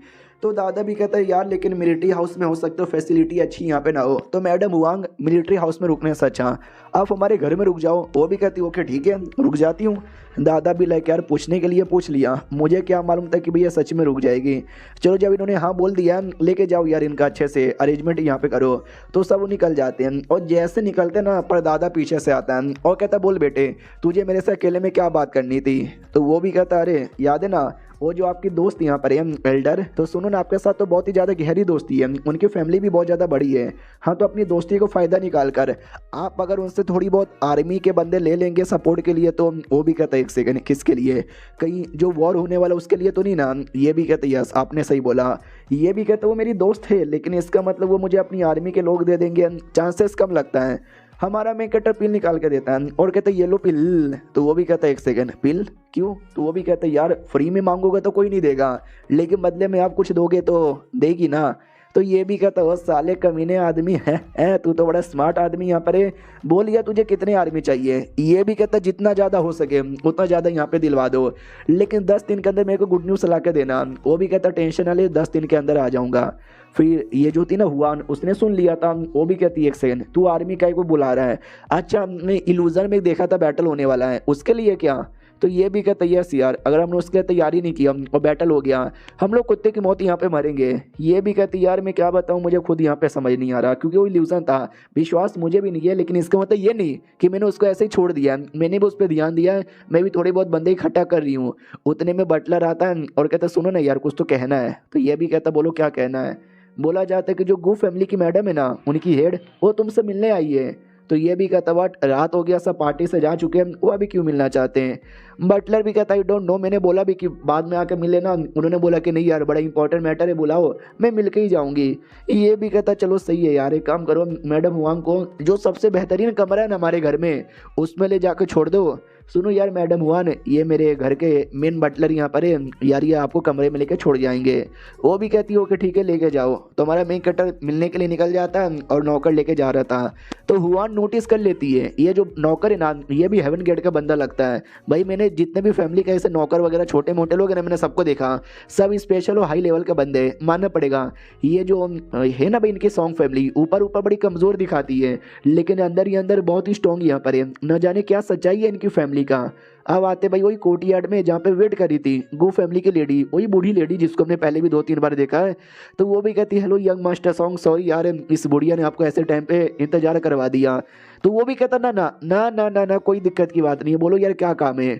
तो दादा भी कहता है यार लेकिन मिलिट्री हाउस में हो सकता है फैसिलिटी अच्छी यहाँ पे ना हो। तो मैडम हुआंग मिलिट्री हाउस में रुकने से अच्छा आप हमारे घर में रुक जाओ। वो भी कहती ओके ठीक है रुक जाती हूँ। दादा भी लाइक यार पूछने के लिए पूछ लिया, मुझे क्या मालूम था कि भैया सच में रुक जाएगी। चलो जब इन्होंने हाँ बोल दिया लेके जाओ यार इनका अच्छे से अरेंजमेंट यहाँ पे करो। तो सब निकल जाते हैं और जैसे निकलते ना पर दादा पीछे से आता है और कहता बोल बेटे तुझे मेरे से अकेले में क्या बात करनी थी? तो वो भी कहता अरे याद है ना वो जो आपकी दोस्त यहाँ पर है एल्डर, तो सुनो ना आपके साथ तो बहुत ही ज़्यादा गहरी दोस्ती है, उनकी फैमिली भी बहुत ज़्यादा बड़ी है। हाँ तो अपनी दोस्ती को फ़ायदा निकाल कर आप अगर उनसे थोड़ी बहुत आर्मी के बंदे ले लेंगे सपोर्ट के लिए, तो वो भी कहता है एक सेकंड किसके लिए? कहीं जो वॉर होने वाला उसके लिए तो नहीं ना? ये भी कहते यस आपने सही बोला। ये भी कहते वो मेरी दोस्त है लेकिन इसका मतलब वो मुझे अपनी आर्मी के लोग दे देंगे, चांसेस कम लगता है। हमारा में कटर पिल निकाल के देता है और कहता है येलो पिल। तो वो भी कहता है एक सेकंड पिल क्यों? तो वो भी कहता है यार फ्री में मांगोगे तो कोई नहीं देगा, लेकिन बदले में आप कुछ दोगे तो देगी ना। तो ये भी कहता है साले कमीने आदमी है तू तो बड़ा स्मार्ट आदमी यहाँ पर है, बोल यार तुझे कितने आर्मी चाहिए? ये भी कहता जितना ज़्यादा हो सके उतना ज़्यादा यहाँ पे दिलवा दो, लेकिन 10 दिन के अंदर मेरे को गुड न्यूज़ ला के देना। वो भी कहता टेंशन वाले 10 दिन के अंदर आ जाऊँगा। फिर ये जो थी ना हुआ उसने सुन लिया था, वो भी कहती है एक सेकंड तू आर्मी का को बुला रहा है? अच्छा हमने इल्यूजन में देखा था बैटल होने वाला है उसके लिए क्या? तो ये भी कहता है यस यार अगर हमने उसके लिए तैयारी नहीं किया और बैटल हो गया हम लोग कुत्ते की मौत यहाँ पे मरेंगे। ये भी कहती यार मैं क्या बताऊँ मुझे खुद यहाँ पे समझ नहीं आ रहा, क्योंकि वो इल्यूजन था, विश्वास मुझे भी नहीं है, लेकिन इसका मतलब ये नहीं कि मैंने उसको ऐसे ही छोड़ दिया, मैंने भी उस पर ध्यान दिया है, मैं भी थोड़े बहुत बंदे इकट्ठा कर रही हूँ। उतने में बटलर आता है और कहता सुनो ना यार कुछ तो कहना है। तो ये भी कहता बोलो क्या कहना है? बोला जाता है कि जो गू फैमिली की मैडम है ना उनकी हेड वो तुमसे मिलने आई है। तो ये भी कहता बट रात हो गया सब पार्टी से जा चुके हैं, वो अभी क्यों मिलना चाहते हैं? बटलर भी कहता आई डोंट नो, मैंने बोला भी कि बाद में आकर मिले ना, उन्होंने बोला कि नहीं यार बड़ा इंपॉर्टेंट मैटर है बुलाओ, मैं मिल के ही जाऊंगी। ये भी कहता चलो सही है यार एक काम करो मैडम हुआंग को जो सबसे बेहतरीन कमरा है ना हमारे घर में उसमें ले जाकर छोड़ दो। सुनो यार मैडम हुआन ये मेरे घर के मेन बटलर यहाँ पर है यार, ये आपको कमरे में लेके छोड़ जाएंगे। वो भी कहती हो कि ठीक है लेके जाओ। तो हमारा मेन कटर मिलने के लिए निकल जाता है और नौकर लेके जा रहा था। तो हुआन नोटिस कर लेती है ये जो नौकर है ना ये भी हेवन गेट का बंदा लगता है। भाई मैंने जितने भी फैमिली के ऐसे नौकर वगैरह छोटे मोटे लोग हैं ना मैंने सबको देखा, सब स्पेशल और हाई लेवल के बंदे मानना पड़ेगा। ये जो है ना भाई इनकी सॉन्ग फैमिली ऊपर ऊपर बड़ी कमज़ोर दिखाती है लेकिन अंदर ही अंदर बहुत ही स्ट्रॉन्ग यहाँ पर है, न जाने क्या सच्चाई है इनकी फैमिली का। अब आते भाई वही कोर्टयार्ड में जहाँ पे वेट करी थी गो फैमिली की लेडी, वही बूढ़ी लेडी जिसको हमने पहले भी 2-3 बार देखा है। तो वो भी कहती है hello young master song, sorry यार इस बुढ़िया ने आपको ऐसे टाइम पे इंतजार करवा दिया। तो वो भी कहता ना ना ना ना ना ना कोई दिक्कत की बात नहीं है, बोलो यार क्या काम है।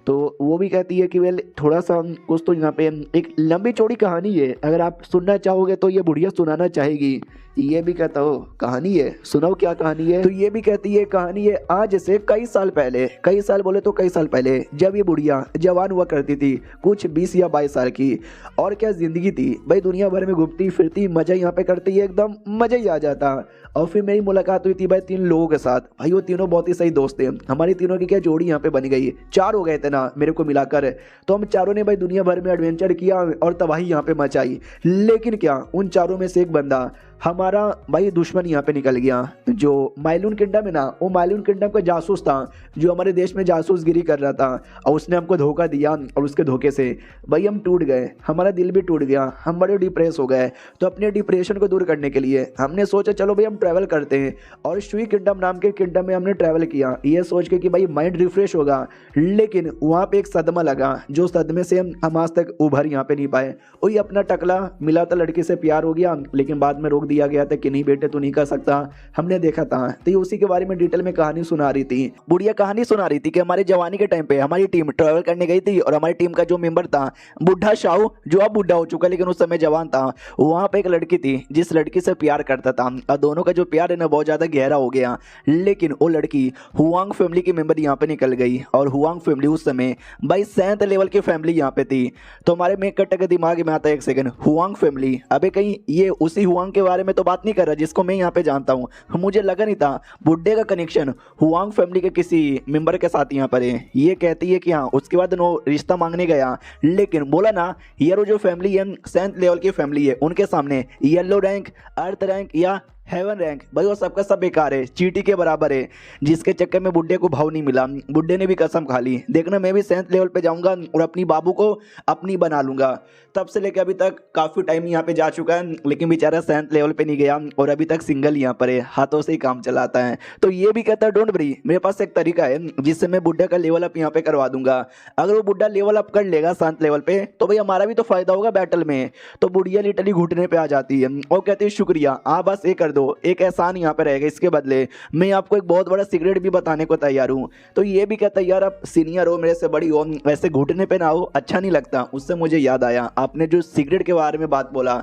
तो वो भी कहती है कि वेल थोड़ा सा कुछ तो यहाँ पे एक लंबी चौड़ी कहानी है, अगर आप सुनना चाहोगे तो ये बुढ़िया सुनाना चाहेगी। ये भी कहता हो कहानी है, सुनाओ क्या कहानी है। तो ये भी कहती है कहानी है आज से कई साल पहले, कई साल बोले तो कई साल पहले, जब ये बुढ़िया जवान हुआ करती थी, कुछ 20 या 22 साल की। और क्या जिंदगी थी भाई, दुनिया भर में घूमती फिरती, मजा यहाँ पे करती है, एकदम मजा ही आ जाता। और फिर मेरी मुलाकात हुई थी भाई 3 लोगों के साथ। भाई वो तीनों बहुत ही सही दोस्त थे, हमारी तीनों की क्या जोड़ी यहाँ पे बन गई, 4 हो गए थे ना मेरे को मिलाकर। तो हम चारों ने भाई दुनिया भर में एडवेंचर किया और तबाही यहाँ पे मचाई। लेकिन क्या उन चारों में से एक बंदा हमारा भाई दुश्मन यहाँ पे निकल गया, जो माइलून किंगडम है ना, वो माइलून किंगडम का जासूस था, जो हमारे देश में जासूसगिरी कर रहा था। और उसने हमको धोखा दिया और उसके धोखे से भाई हम टूट गए, हमारा दिल भी टूट गया, हम बड़े डिप्रेस हो गए। तो अपने डिप्रेशन को दूर करने के लिए हमने सोचा चलो भाई हम ट्रैवल करते हैं, और शुई किंगडम नाम के किंगडम में हमने ट्रैवल किया, ये सोच के कि भाई माइंड रिफ्रेश होगा। लेकिन वहाँ पे एक सदमा लगा, जो सदमे से हम आज तक उभर यहाँ पे नहीं पाए। वही अपना टकला मिला था, लड़की से प्यार हो गया, लेकिन बाद में रोक दिया गया था कि नहीं बेटे तू नहीं कर सकता, हमने देखा था। तो ये उसी के बारे में डिटेल में कहानी सुना रही थी, बुढ़िया कहानी सुना रही थी कि हमारी जवानी के टाइम पे हमारी टीम ट्रैवल करने गई थी, और हमारी टीम का जो मेंबर था बुढ़ा शाहू, जो अब बुढ़ा हो चुका लेकिन उस समय जवान था, वहां पे एक लड़की थी जिस लड़की से प्यार करता था, और दोनों का जो प्यार है ना बहुत ज्यादा गहरा हो गया। लेकिन वो लड़की हुआंग फैमिली की मेंबर यहाँ पे निकल गई, और हुआंग फैमिली उस समय भाई 7th लेवल की फैमिली यहाँ पे थी। तो हमारे मेक कट्टे के दिमाग में आता है एक सेकंड, हुआंग फैमिली, अबे कहीं ये उसी हुआंग के बारे में तो बात नहीं कर रहा जिसको मैं यहाँ पे जानता हूँ। मुझे लगा नहीं था बुड्ढे का कनेक्शन हुआंग फैमिली के किसी मेंबर के साथ यहाँ पर है। ये कहती है कि हाँ, उसके बाद नो रिश्ता मांगने गया, लेकिन बोला ना यार वो जो फैमिली है 7th लेवल की फैमिली है, उनके सामने येलो रैंक, अर्थ रैंक या हेवन रैंक भाई वो सबका सब बेकार है, चीटी के बराबर है। जिसके चक्कर में बुड्ढे को भाव नहीं मिला, बुड्ढे ने भी कसम खा ली, देखना मैं भी 7th लेवल पे जाऊंगा और अपनी बाबू को अपनी बना लूंगा। तब से लेकर अभी तक काफ़ी टाइम यहाँ पे जा चुका है, लेकिन बेचारा 7th लेवल पे नहीं गया और अभी तक सिंगल यहाँ पर है, हाथों से ही काम चलाता है। तो ये भी कहता है डोंट वरी, मेरे पास एक तरीका है जिससे मैं बुड्ढे का लेवल अप यहाँ पे करवा दूंगा। अगर वो बुड्ढा लेवल अप कर लेगा 7th लेवल पे तो भाई हमारा भी तो फायदा होगा बैटल में। तो बुढ़िया लिटरली घुटने पे आ जाती है और कहती है शुक्रिया, आप बस ये कर दो, एक एहसान यहाँ पे रहेगा, इसके बदले मैं आपको एक बहुत बड़ा सीक्रेट भी बताने को तैयार हूँ। तो ये भी कहता है यार आप सीनियर हो, मेरे से बड़ी हो, वैसे घुटने पे ना हो, अच्छा नहीं लगता। उससे मुझे याद आया आपने जो सीक्रेट के बारे में बात बोला,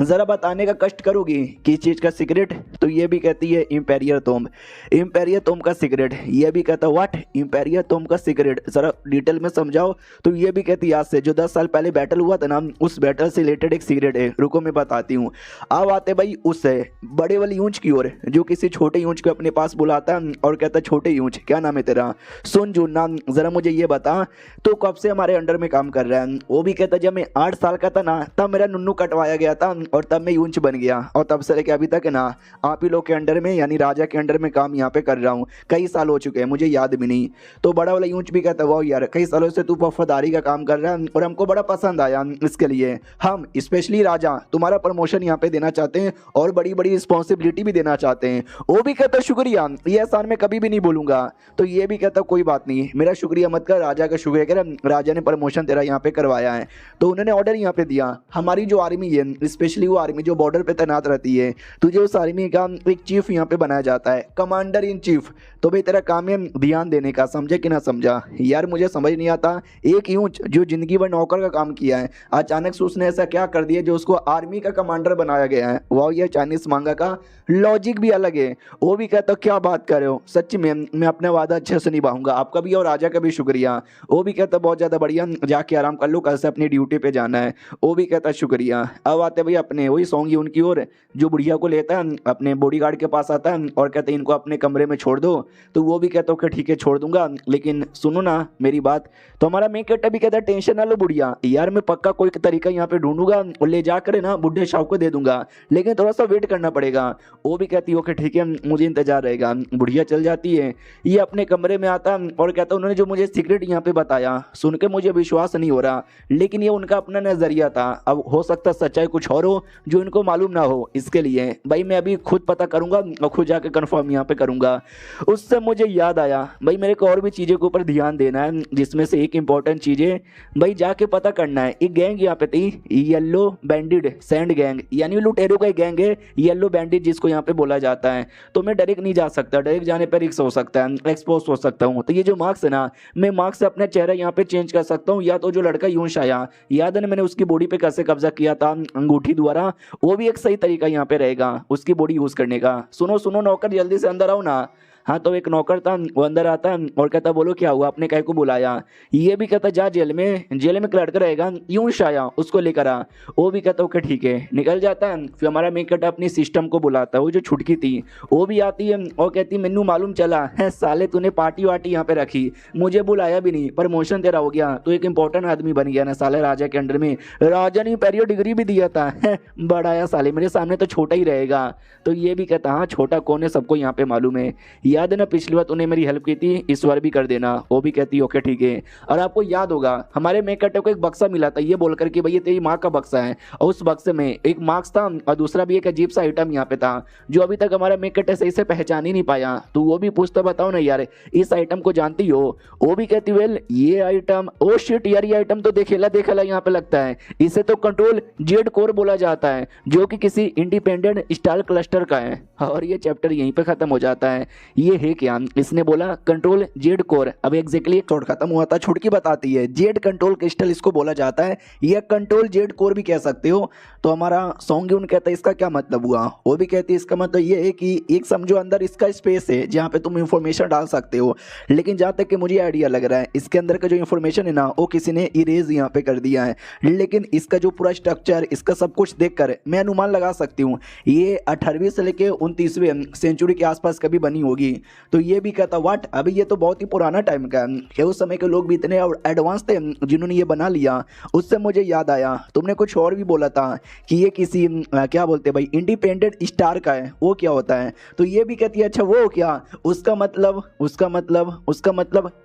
जरा बताने का कष्ट करोगी किस चीज का सीक्रेट। तो ये भी कहती है इंपेरियर टॉम्ब, इंपेरियर टॉम्ब का सीक्रेट। ये भी कहता व्हाट, इंपेरियर टॉम्ब का सीक्रेट, जरा डिटेल में समझाओ। तो ये भी कहती आज से जो 10 साल पहले बैटल हुआ था ना, उस बैटल से रिलेटेड एक सीक्रेट है, रुको मैं बताती हूँ। अब आते भाई उससे बड़े वाली यूंच की ओर, जो किसी छोटे यूंच को अपने पास बुलाता है और कहता छोटे यूंच क्या नाम है तेरा, सुन जून नाम, जरा मुझे ये बता तो कब से हमारे अंडर में काम कर रहा है। वो भी कहता जब मैं 8 साल का था ना तब मेरा नुन्नू कटवाया गया था और तब मैं यूंच बन गया, और तब से लेकर अभी तक है ना आप ही लोग के अंडर में यानी राजा के अंडर में काम यहाँ पे कर रहा हूँ, कई साल हो चुके हैं, मुझे याद भी नहीं। तो बड़ा वाला यूंच भी कहता वाह यार कई सालों से तू वफादारी का काम कर रहा है और हमको बड़ा पसंद आया, इसके लिए हम स्पेशली राजा तुम्हारा प्रमोशन यहाँ पे देना चाहते हैं और बड़ी बड़ी रिस्पॉन्सिबिलिटी भी देना चाहते हैं। वो भी कहता शुक्रिया, ये एहसान मैं कभी भी नहीं भूलूंगा। तो ये भी कहता कोई बात नहीं, मेरा शुक्रिया मत कर, राजा का शुक्रिया कर, राजा ने प्रमोशन तेरा यहाँ पे करवाया है। तो उन्होंने ऑर्डर यहाँ पे दिया, हमारी जो आर्मी है स्पेशली वो आर्मी जो बॉर्डर पे तैनात रहती है, तुझे उस आर्मी का एक चीफ यहाँ पे बनाया जाता है, कमांडर इन चीफ। तो भाई तेरा काम है ध्यान देने का, समझे कि ना समझा। यार मुझे समझ नहीं आता, एक यूंच जो जिंदगी भर नौकर का काम किया है अचानक से उसने ऐसा क्या कर दिया जो उसको आर्मी का कमांडर बनाया गया है। वाह ये चाइनीज मांगा का लॉजिक भी अलग है। वो भी कहता क्या बात कर रहे हो, सच में मैं अपना वादा अच्छे से निभाऊंगा, आपका भी और राजा का भी शुक्रिया। वो भी कहता बहुत ज़्यादा बढ़िया, जाके आराम कर लो, कल से अपनी ड्यूटी पे जाना है। वो भी कहता शुक्रिया। अब आते भाई अपने वही सॉन्ग उनकी ओर, जो बुढ़िया को लेता है अपने बॉडीगार्ड के पास आता है और कहते हैं इनको अपने कमरे में छोड़ दो। तो वो भी कहता कि ठीक है छोड़ दूंगा, लेकिन सुनो ना मेरी बात। तो हमारा मेक कट्टा भी कहता टेंशन ना लो बुढ़िया, यार मैं पक्का कोई तरीका यहाँ पे ढूंढूंगा और ले जाकर ना बुढ़े शाह को दे दूंगा, लेकिन थोड़ा सा वेट करना पड़ेगा। वो भी कहती है ओके ठीक है मुझे इंतजार रहेगा। बुढ़िया चल जाती है, ये अपने कमरे में आता और कहता उन्होंने जो मुझे सीक्रेट यहाँ पे बताया सुन के मुझे विश्वास नहीं हो रहा, लेकिन ये उनका अपना नजरिया था, अब हो सकता सच्चाई कुछ और हो जो इनको मालूम ना हो। इसके लिए भाई मैं अभी खुद पता करूंगा और खुद जाके कंफर्म यहाँ पे करूंगा। उससे मुझे याद आया भाई मेरे को और भी चीज़ों के ऊपर ध्यान देना है, जिसमें से एक इंपॉर्टेंट चीज़ है भाई जाके पता करना है। एक गैंग यहाँ पे थी येलो बैंडिड सैंड गैंग, यानी लुटेरों का गैंग है येलो बैंडिड पॉसिबिलिटी जिसको यहाँ पे बोला जाता है। तो मैं डायरेक्ट नहीं जा सकता, डायरेक्ट जाने पर रिस्क हो सकता है, एक्सपोज हो सकता हूँ। तो ये जो मार्क्स है ना, मैं मार्क्स से अपना चेहरा यहाँ पे चेंज कर सकता हूँ, या तो जो लड़का यूंश आया, याद है ना मैंने उसकी बॉडी पे कैसे कब्जा किया था अंगूठी द्वारा, वो भी एक सही तरीका यहाँ पे रहेगा उसकी बॉडी यूज करने का। सुनो सुनो नौकर, जल्दी से अंदर आओ ना। हाँ, तो एक नौकर था, वो अंदर आता और कहता बोलो क्या हुआ, आपने काय को बुलाया। ये भी कहता जा जेल में एक लड़का रहेगा यूं शाया, उसको लेकर आ। वो भी कहता ओके ठीक है, निकल जाता है। फिर हमारा मेकट अपनी सिस्टम को बुलाता है, वो जो छुटकी थी वो भी आती है और कहती मैनू मालूम चला है साले तूने पार्टी वार्टी यहाँ पे रखी, मुझे बुलाया भी नहीं, प्रमोशन तेरा हो गया, तो एक इंपॉर्टेंट आदमी बन गया ना साले राजा के अंडर में, राजा ने पैरियो डिग्री भी दिया था है, बड़ा साले मेरे सामने तो छोटा ही रहेगा। तो ये भी कहता हाँ छोटा कौन है सबको यहाँ पे मालूम है, याद है ना पिछली बार तूने मेरी हेल्प की थी, इस बार भी कर देना। वो भी कहती ओके ठीक है। और आपको याद होगा हमारे मेकटे को एक बक्सा मिला था ये बोलकर कि भाई ये तेरी माँ का बक्सा है, और उस बक्से में एक मार्क्स था और दूसरा भी एक अजीब सा आइटम यहाँ पे था जो अभी तक हमारा मेकटे सही से पहचान ही नहीं पाया। तो वो भी पूछता बताओ ना यार इस आइटम को जानती हो। वो भी कहती वेल ये आइटम, ओ शिट यार ये आइटम तो देखेला देखेला यहाँ पे लगता है, इसे तो कंट्रोल जेड कोर बोला जाता है जो कि किसी इंडिपेंडेंट स्टार क्लस्टर का है। और ये चैप्टर यहीं पे खत्म हो जाता है। ये है क्या, इसने बोला कंट्रोल जेड कोर। अब एग्जैक्टली एपिसोड खत्म हुआ था, छुटकी बताती है जेड कंट्रोल क्रिस्टल इसको बोला जाता है, या कंट्रोल जेड कोर भी कह सकते हो। तो हमारा सॉन्ग्यून कहता है इसका क्या मतलब हुआ। वो भी कहती है इसका मतलब ये है कि एक समझो अंदर इसका स्पेस है जहाँ पे तुम इंफॉर्मेशन डाल सकते हो, लेकिन जहाँ तक कि मुझे आइडिया लग रहा है इसके अंदर का जो इंफॉर्मेशन है ना वो किसी ने इरेज यहाँ पे कर दिया है, लेकिन इसका जो पूरा स्ट्रक्चर इसका सब कुछ देखकर मैं अनुमान लगा सकती हूँ ये 18वीं से लेके 29वीं सेंचुरी के आसपास कभी बनी होगी। तो ये भी कहता व्हाट, अभी ये तो बहुत ही पुराना टाइम का है कि उस समय के लोग भी इतने एडवांस थे जिन्होंने ये बना लिया। उससे मुझे याद आया तुमने कुछ और भी बोला था कि ये किसी क्या बोलते हैं भाई इंडिपेंडेंट स्टार का है, वो क्या होता है। तो ये भी कहती है अच्छा वो क्या, उसका मतलब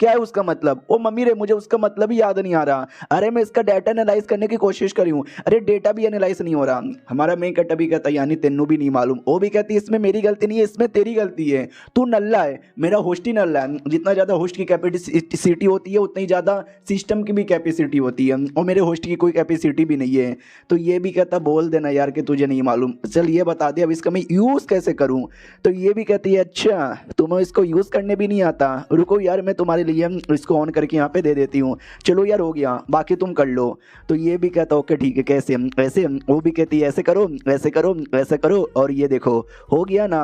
क्या है उसका मतलब। ओ मम्मी रे मुझे उसका मतलब ही याद नहीं आ रहा। अरे मैं इसका डाटा एनालाइज करने की कोशिश करी हूँ, अरे डेटा भी एनालाइज नहीं हो रहा। हमारा मेन कट भी कहता यानी तेनू भी नहीं मालूम। वो भी कहती इसमें मेरी गलती नहीं है, इसमें तेरी गलती है, तू नल्ला है, मेरा होस्ट ही नल्ला है। जितना ज़्यादा होस्ट की कैपेसिटी होती है उतनी ज़्यादा सिस्टम की भी कैपेसिटी होती है, और मेरे होस्ट की कोई कैपेसिटी भी नहीं है। तो ये भी कहता बोल देना यार कि तुझे नहीं मालूम, चल ये बता दे अब इसका मैं यूज़ कैसे करूँ। तो ये भी कहती है अच्छा तुम्हें इसको यूज़ करने भी नहीं आता, रुको यार मैं तुम्हारे लिए इसको ऑन करके यहाँ पे दे देती हूँ, चलो यार हो गया बाकी तुम कर लो। तो ये भी कहता ओके ठीक है कैसे ऐसे। वो भी कहती है ऐसे करो ऐसे करो ऐसे करो और ये देखो हो गया ना।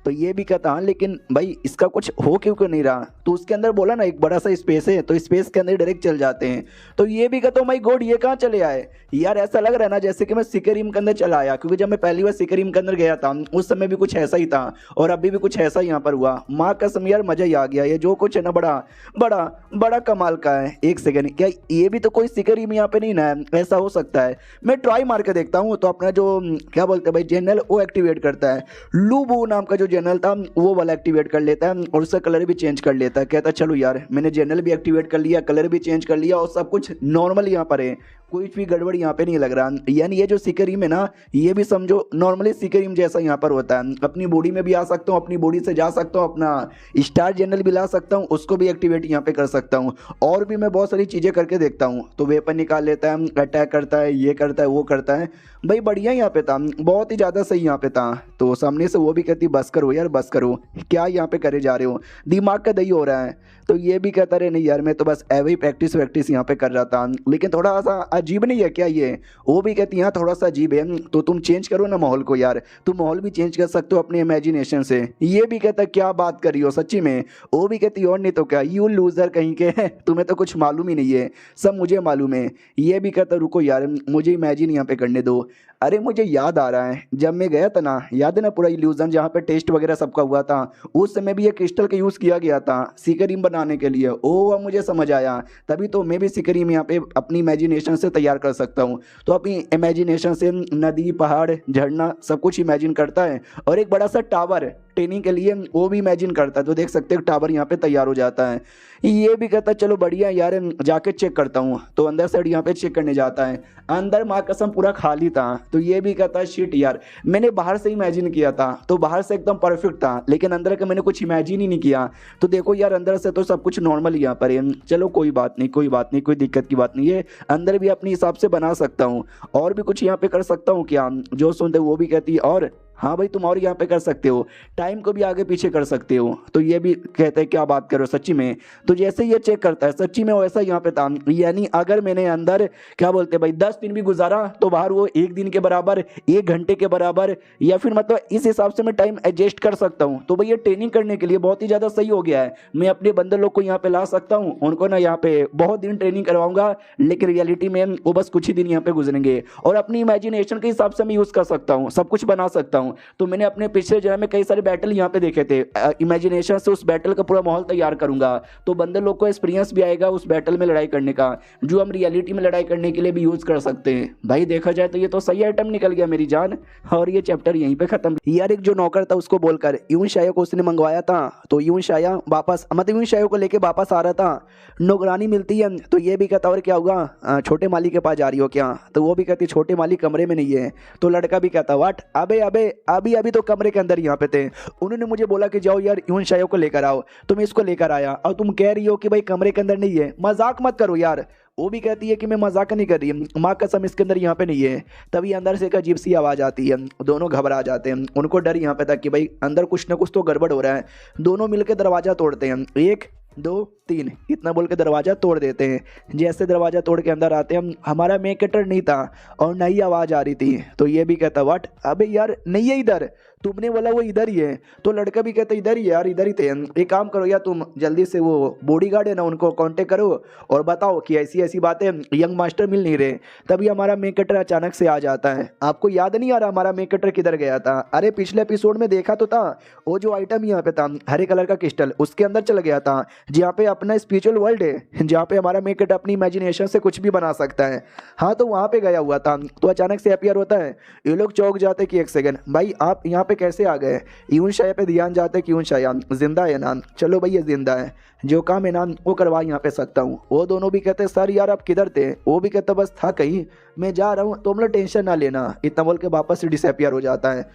तो ये भी कहता हाँ लेकिन भाई इसका कुछ हो क्यों नहीं रहा। तो उसके अंदर बोला ना एक बड़ा सा स्पेस है, तो स्पेस के अंदर डायरेक्ट चल जाते हैं। तो ये भी कहता हूँ माय गॉड ये कहाँ चले आए यार, ऐसा लग रहा है ना जैसे कि मैं सिकरिम के अंदर चला आया, क्योंकि जब मैं पहली बार सिकरिम के अंदर गया था उस समय भी कुछ ऐसा ही था और अभी भी कुछ ऐसा यहाँ पर हुआ। माँ कसम यार मजा ही आ गया, ये जो कुछ है ना बड़ा बड़ा बड़ा कमाल का है। एक सेकेंड, क्या ये भी तो कोई सिकरिम यहाँ पे नहीं ना, ऐसा हो सकता है मैं ट्राई मार के देखता हूँ। तो अपना जो क्या बोलते हैं भाई जनरल वो एक्टिवेट करता है, लूबू नाम का जो जनरल था वो वाला एक्टिवेट कर लेता है और उसका कलर भी चेंज कर लेता है। कहता चलो यार मैंने जनरल भी एक्टिवेट कर लिया, कलर भी चेंज कर लिया और सब कुछ नॉर्मल यहाँ पर है, कोई भी गड़बड़ यहाँ पे नहीं लग रहा। यानी ये जो सिकरिम है ना ये भी समझो नॉर्मली सिकरिम जैसा यहाँ पर होता है, अपनी बॉडी में भी आ सकता हूँ, अपनी बॉडी से जा सकता हूँ, अपना स्टार जनरल भी ला सकता हूँ, उसको भी एक्टिवेट यहाँ पे कर सकता हूँ, और भी मैं बहुत सारी चीज़ें करके देखता हूँ। तो वेपन निकाल लेता है, अटैक करता है, ये करता है वो करता है, भाई बढ़िया यहाँ पे था, बहुत ही ज़्यादा सही यहाँ पे था। तो सामने से वो भी कहती बस करो यार बस करो, क्या यहाँ पे करे जा रहे हो, दिमाग का दही हो रहा है। तो ये भी कहता रहे नहीं यार मैं तो बस एवं ही प्रैक्टिस वैक्टिस यहाँ पे कर रहा था, लेकिन थोड़ा सा अजीब नहीं है क्या ये। वो भी कहती हाँ थोड़ा सा अजीब है, तो तुम चेंज करो ना माहौल को यार, तुम माहौल भी चेंज कर सकते हो अपने इमेजिनेशन से। ये भी कहता क्या बात कर रही हो सच्ची में। वो भी कहती और नहीं तो क्या, यू लूजर कहीं के तुम्हें तो कुछ मालूम ही नहीं है, सब मुझे मालूम है। ये भी कहता रुको यार मुझे इमेजिन यहाँ पे करने दो। अरे मुझे याद आ रहा है जब मैं गया था ना, याद है ना पूरा इल्यूजन जहाँ पे टेस्ट वगैरह सबका हुआ था, उस समय भी ये क्रिस्टल का यूज़ किया गया था सिकरिम बनाने के लिए। ओ अब मुझे समझ आया, तभी तो मैं भी सिकरिम यहाँ पे अपनी इमेजिनेशन से तैयार कर सकता हूँ। तो अपनी इमेजिनेशन से नदी पहाड़ झरना सब कुछ इमेजिन करता है, और एक बड़ा सा टावर ट्रेनिंग के लिए वो भी इमेजिन करता है। तो देख सकते हो टावर यहाँ पे तैयार हो जाता है। ये भी कहता है चलो बढ़िया यार जाके चेक करता हूँ। तो अंदर साइड यहाँ पे चेक करने जाता है, अंदर माँ कसम पूरा खाली था। तो ये भी कहता है शिट यार मैंने बाहर से इमेजिन किया था, तो बाहर से एकदम परफेक्ट था, लेकिन अंदर का मैंने कुछ इमेजिन ही नहीं किया। तो देखो यार अंदर से तो सब कुछ नॉर्मल यहाँ पर है, चलो कोई बात नहीं कोई बात नहीं, कोई दिक्कत की बात नहीं है, अंदर भी अपने हिसाब से बना सकता हूँ, और भी कुछ यहाँ पे कर सकता हूँ क्या। जो सुनते वो भी कहती है और हाँ भाई तुम और यहाँ पे कर सकते हो, टाइम को भी आगे पीछे कर सकते हो। तो ये भी कहते हैं क्या बात करो सच्ची में। तो जैसे ये चेक करता है सच्ची में वैसा यहाँ पे था, यानी अगर मैंने अंदर क्या बोलते हैं भाई 10 दिन भी गुजारा तो बाहर वो 1 दिन के बराबर, 1 घंटे के बराबर, या फिर मतलब इस हिसाब से मैं टाइम एडजस्ट कर सकता हूँ। तो भाई ये ट्रेनिंग करने के लिए बहुत ही ज़्यादा सही हो गया है। मैं अपने बंदर लोग को यहाँ पे ला सकता हूँ, उनको ना यहाँ पे बहुत दिन ट्रेनिंग करवाऊंगा, लेकिन रियलिटी में वो बस कुछ ही दिन यहाँ पे गुजरेंगे, और अपनी इमेजिनेशन के हिसाब से मैं यूज़ कर सकता हूँ, सब कुछ बना सकता हूँ। तो मैंने अपने पिछले जन्म में कई सारे बैटल यहाँ पे देखे थे, इमेजिनेशन से उस बैटल का पूरा माहौल तैयार करूंगा, तो बंदर लोग को एक्सपीरियंस भी आएगा उस बैटल में लड़ाई करने का, जो हम रियलिटी में लड़ाई करने के लिए भी यूज़ कर सकते हैं। भाई देखा जाए तो ये तो सही आइटम निकल गया मेरी जान। और ये चैप्टर यहीं पे खत्म। यार एक जो नौकर था उसको बोलकर यूं शाया को उसने मंगवाया था, तो यूं शाया वापस मतलब यूं शाया को लेके वापस आ रहा था, नौकरानी मिलती है तो ये भी कहता और क्या हुआ, छोटे माली के पास जा रही हो क्या? तो वो भी कहती छोटे माली कमरे में नहीं है। तो लड़का भी कहता वाट, अबे अबे अभी अभी तो कमरे के अंदर यहाँ पे थे, उन्होंने मुझे बोला कि जाओ यार यूं शाया को लेकर आओ, तो मैं इसको लेकर आया और तुम कह रही हो कि भाई कमरे के अंदर नहीं है, मजाक मत करो यार। वो भी कहती है कि मैं मजाक नहीं कर रही, माँ कसम इसके अंदर यहाँ पे नहीं है। तभी अंदर से एक अजीब सी आवाज़ आती है, दोनों घबरा जाते हैं, उनको डर यहाँ पे था कि भाई अंदर कुछ ना कुछ तो गड़बड़ हो रहा है। दोनों मिलकर दरवाज़ा तोड़ते हैं, 1 2 3 इतना बोल के दरवाज़ा तोड़ देते हैं। जैसे दरवाज़ा तोड़ के अंदर आते हैं, हमारा मेन कैरेक्टर नहीं था और नई आवाज़ आ रही थी। तो ये भी कहता व्हाट, अबे यार नहीं है इधर, तुमने बोला वो इधर ही है। तो लड़का भी कहता इधर ही है यार, इधर ही थे। एक काम करो यार तुम जल्दी से वो बॉडीगार्ड है ना उनको कांटेक्ट करो और बताओ कि ऐसी ऐसी बातें, यंग मास्टर मिल नहीं रहे। तभी हमारा मेन कैरेक्टर अचानक से आ जाता है। आपको याद नहीं आ रहा हमारा मेन कैरेक्टर किधर गया था? अरे पिछले एपिसोड में देखा तो था, वो जो आइटम यहाँ पे था हरे कलर का क्रिस्टल, उसके अंदर चला गया था, जहाँ पे अपना स्पिरिचुअल वर्ल्ड है, जहाँ पे हमारा मेन कैरेक्टर अपनी इमेजिनेशन से कुछ भी बना सकता है। हाँ तो वहाँ पे गया हुआ था। तो अचानक से अपीयर होता है, ये लोग चौंक जाते कि एक सेकंड भाई आप यहाँ पे कैसे आ गए? यूं शाया पे ध्यान जाते कि यूं शाया जिंदा है ना, चलो भाई ये जिंदा है, जो काम है ना वो करवा यहाँ पे सकता हूँ। वो दोनों भी कहते सर यार आप किधर थे? वो भी कहता बस था कहीं, मैं जा रहा हूँ, तुम लोग टेंशन ना लेना। इतना बोल के वापस से डिसअपियर हो जाता है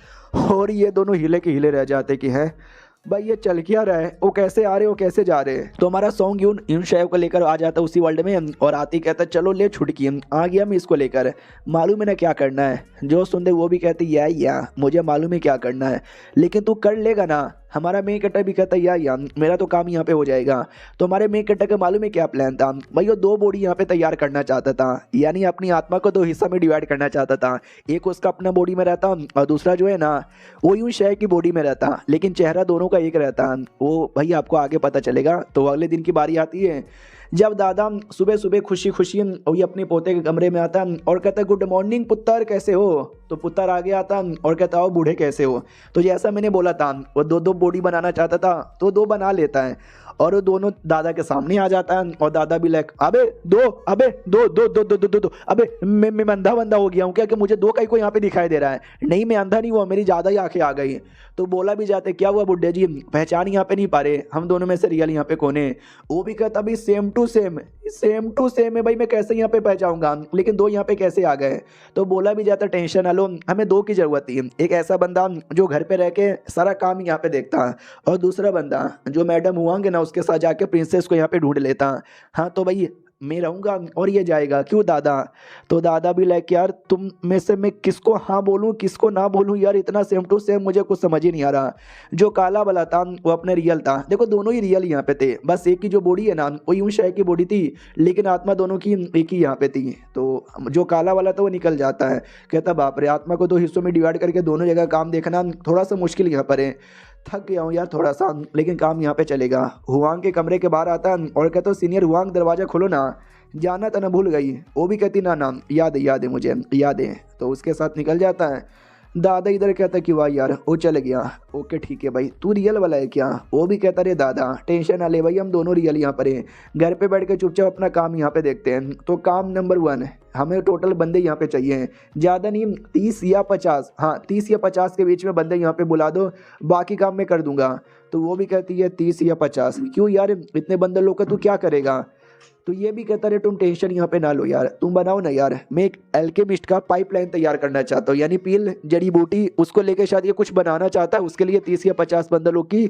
और ये दोनों हिले के हिले रह जाते कि है भाई ये चल क्या रहा है, वो कैसे आ रहे हो कैसे जा रहे हैं। तो हमारा सॉन्ग यून शायव को लेकर आ जाता है उसी वर्ल्ड में, और आती कहता चलो ले छुटकी आ गया मैं इसको लेकर, मालूम है ना क्या करना है। जो सुनते वो भी कहते या मुझे मालूम है क्या करना है, लेकिन तू कर लेगा ना। हमारा मेन कैरेक्टर भी कहता है या मेरा तो काम यहाँ पे हो जाएगा। तो हमारे मेन कैरेक्टर का मालूम है क्या प्लान था भाई? वो 2 बॉडी यहाँ पे तैयार करना चाहता था, यानी अपनी आत्मा को 2 हिस्सा में डिवाइड करना चाहता था। एक उसका अपना बॉडी में रहता और दूसरा जो है ना वो यूं शय की बॉडी में रहता, लेकिन चेहरा दोनों का एक रहता। वो भाई आपको आगे पता चलेगा। तो अगले दिन की बारी आती है जब दादा सुबह सुबह खुशी खुशी वही अपने पोते के कमरे में आता और कहता है गुड मॉर्निंग पुत्र कैसे हो? तो पुत्र आगे आता और कहता हो बूढ़े कैसे हो? तो जैसा मैंने बोला था वो 2 बॉडी बनाना चाहता था तो 2 बना लेता है, और वो दोनों दादा के सामने आ जाता है और दादा भी लाइक अबे 2 अबे 2 2 2 2 2 2 अबे मैं अंधा बंदा हो गया हूँ क्या कि मुझे 2 कहीं को यहाँ पे दिखाई दे रहा है? नहीं मैं अंधा नहीं हुआ, मेरी ज़्यादा ही आंखें आ गई। तो बोला भी जाते क्या हुआ बुड्ढे जी, पहचान यहाँ पे नहीं पा रहे, हम दोनों में से रियल यहाँ पे कौन है? वो भी कहता भाई सेम टू सेम है भाई, मैं कैसे यहाँ पे पहचाऊंगा, लेकिन 2 यहाँ पे कैसे आ गए? तो बोला भी जाता टेंशन ना लो, हमें 2 की जरूरत थी, एक ऐसा बंदा जो घर पे रह के सारा काम यहाँ पे देखता और दूसरा बंदा जो मैडम हुआंगे ना उसके साथ जाके प्रिंसेस को यहाँ पे ढूंढ लेता। हाँ तो भाई मैं रहूँगा और ये जाएगा, क्यों दादा? तो दादा भी लाइक यार तुम में से मैं किसको हाँ बोलूँ किसको ना बोलूँ यार, इतना सेम टू सेम मुझे कुछ समझ ही नहीं आ रहा। जो काला वाला था वो अपने रियल था, देखो दोनों ही रियल यहाँ पे थे, बस एक की जो बॉडी है ना वो यूं शाय की बॉडी थी, लेकिन आत्मा दोनों की एक ही यहाँ पे थी। तो जो काला वाला था वो निकल जाता है, कहता बाप रे आत्मा को 2 हिस्सों में डिवाइड करके दोनों जगह काम देखना थोड़ा सा मुश्किल यहाँ पर है, थक गया हूँ यार थोड़ा सा, लेकिन काम यहाँ पे चलेगा। हुआंग के कमरे के बाहर आता और कहता सीनियर हुआंग दरवाज़ा खोलो ना, जाना तो ना भूल गई। वो भी कहती ना याद है मुझे याद है। तो उसके साथ निकल जाता है। दादा इधर कहता कि वाह यार वो चल गया, ओके ठीक है भाई तू रियल वाला है क्या? वो भी कहता रे दादा टेंशन ना ले भाई, हम दोनों रियल यहाँ पर हैं, घर पे बैठ के चुपचाप अपना काम यहाँ पे देखते हैं। तो काम नंबर 1 हमें टोटल बंदे यहाँ पे चाहिए, ज़्यादा नहीं 30 या 50, हाँ 30 या 50 के बीच में बंदे यहाँ पे बुला दो, बाकी काम मैं कर दूंगा। तो वो भी कहती है 30 या 50, क्यों यार इतने बंदे लोग का तू क्या करेगा? तो ये भी कहता रहे तुम टेंशन यहाँ पे ना लो यार, तुम बनाओ ना यार, मैं एक एल्केमिस्ट का पाइपलाइन तैयार करना चाहता हूँ, यानी पील जड़ी बूटी उसको लेके शायद ये कुछ बनाना चाहता है, उसके लिए 30 या 50 बंदरों की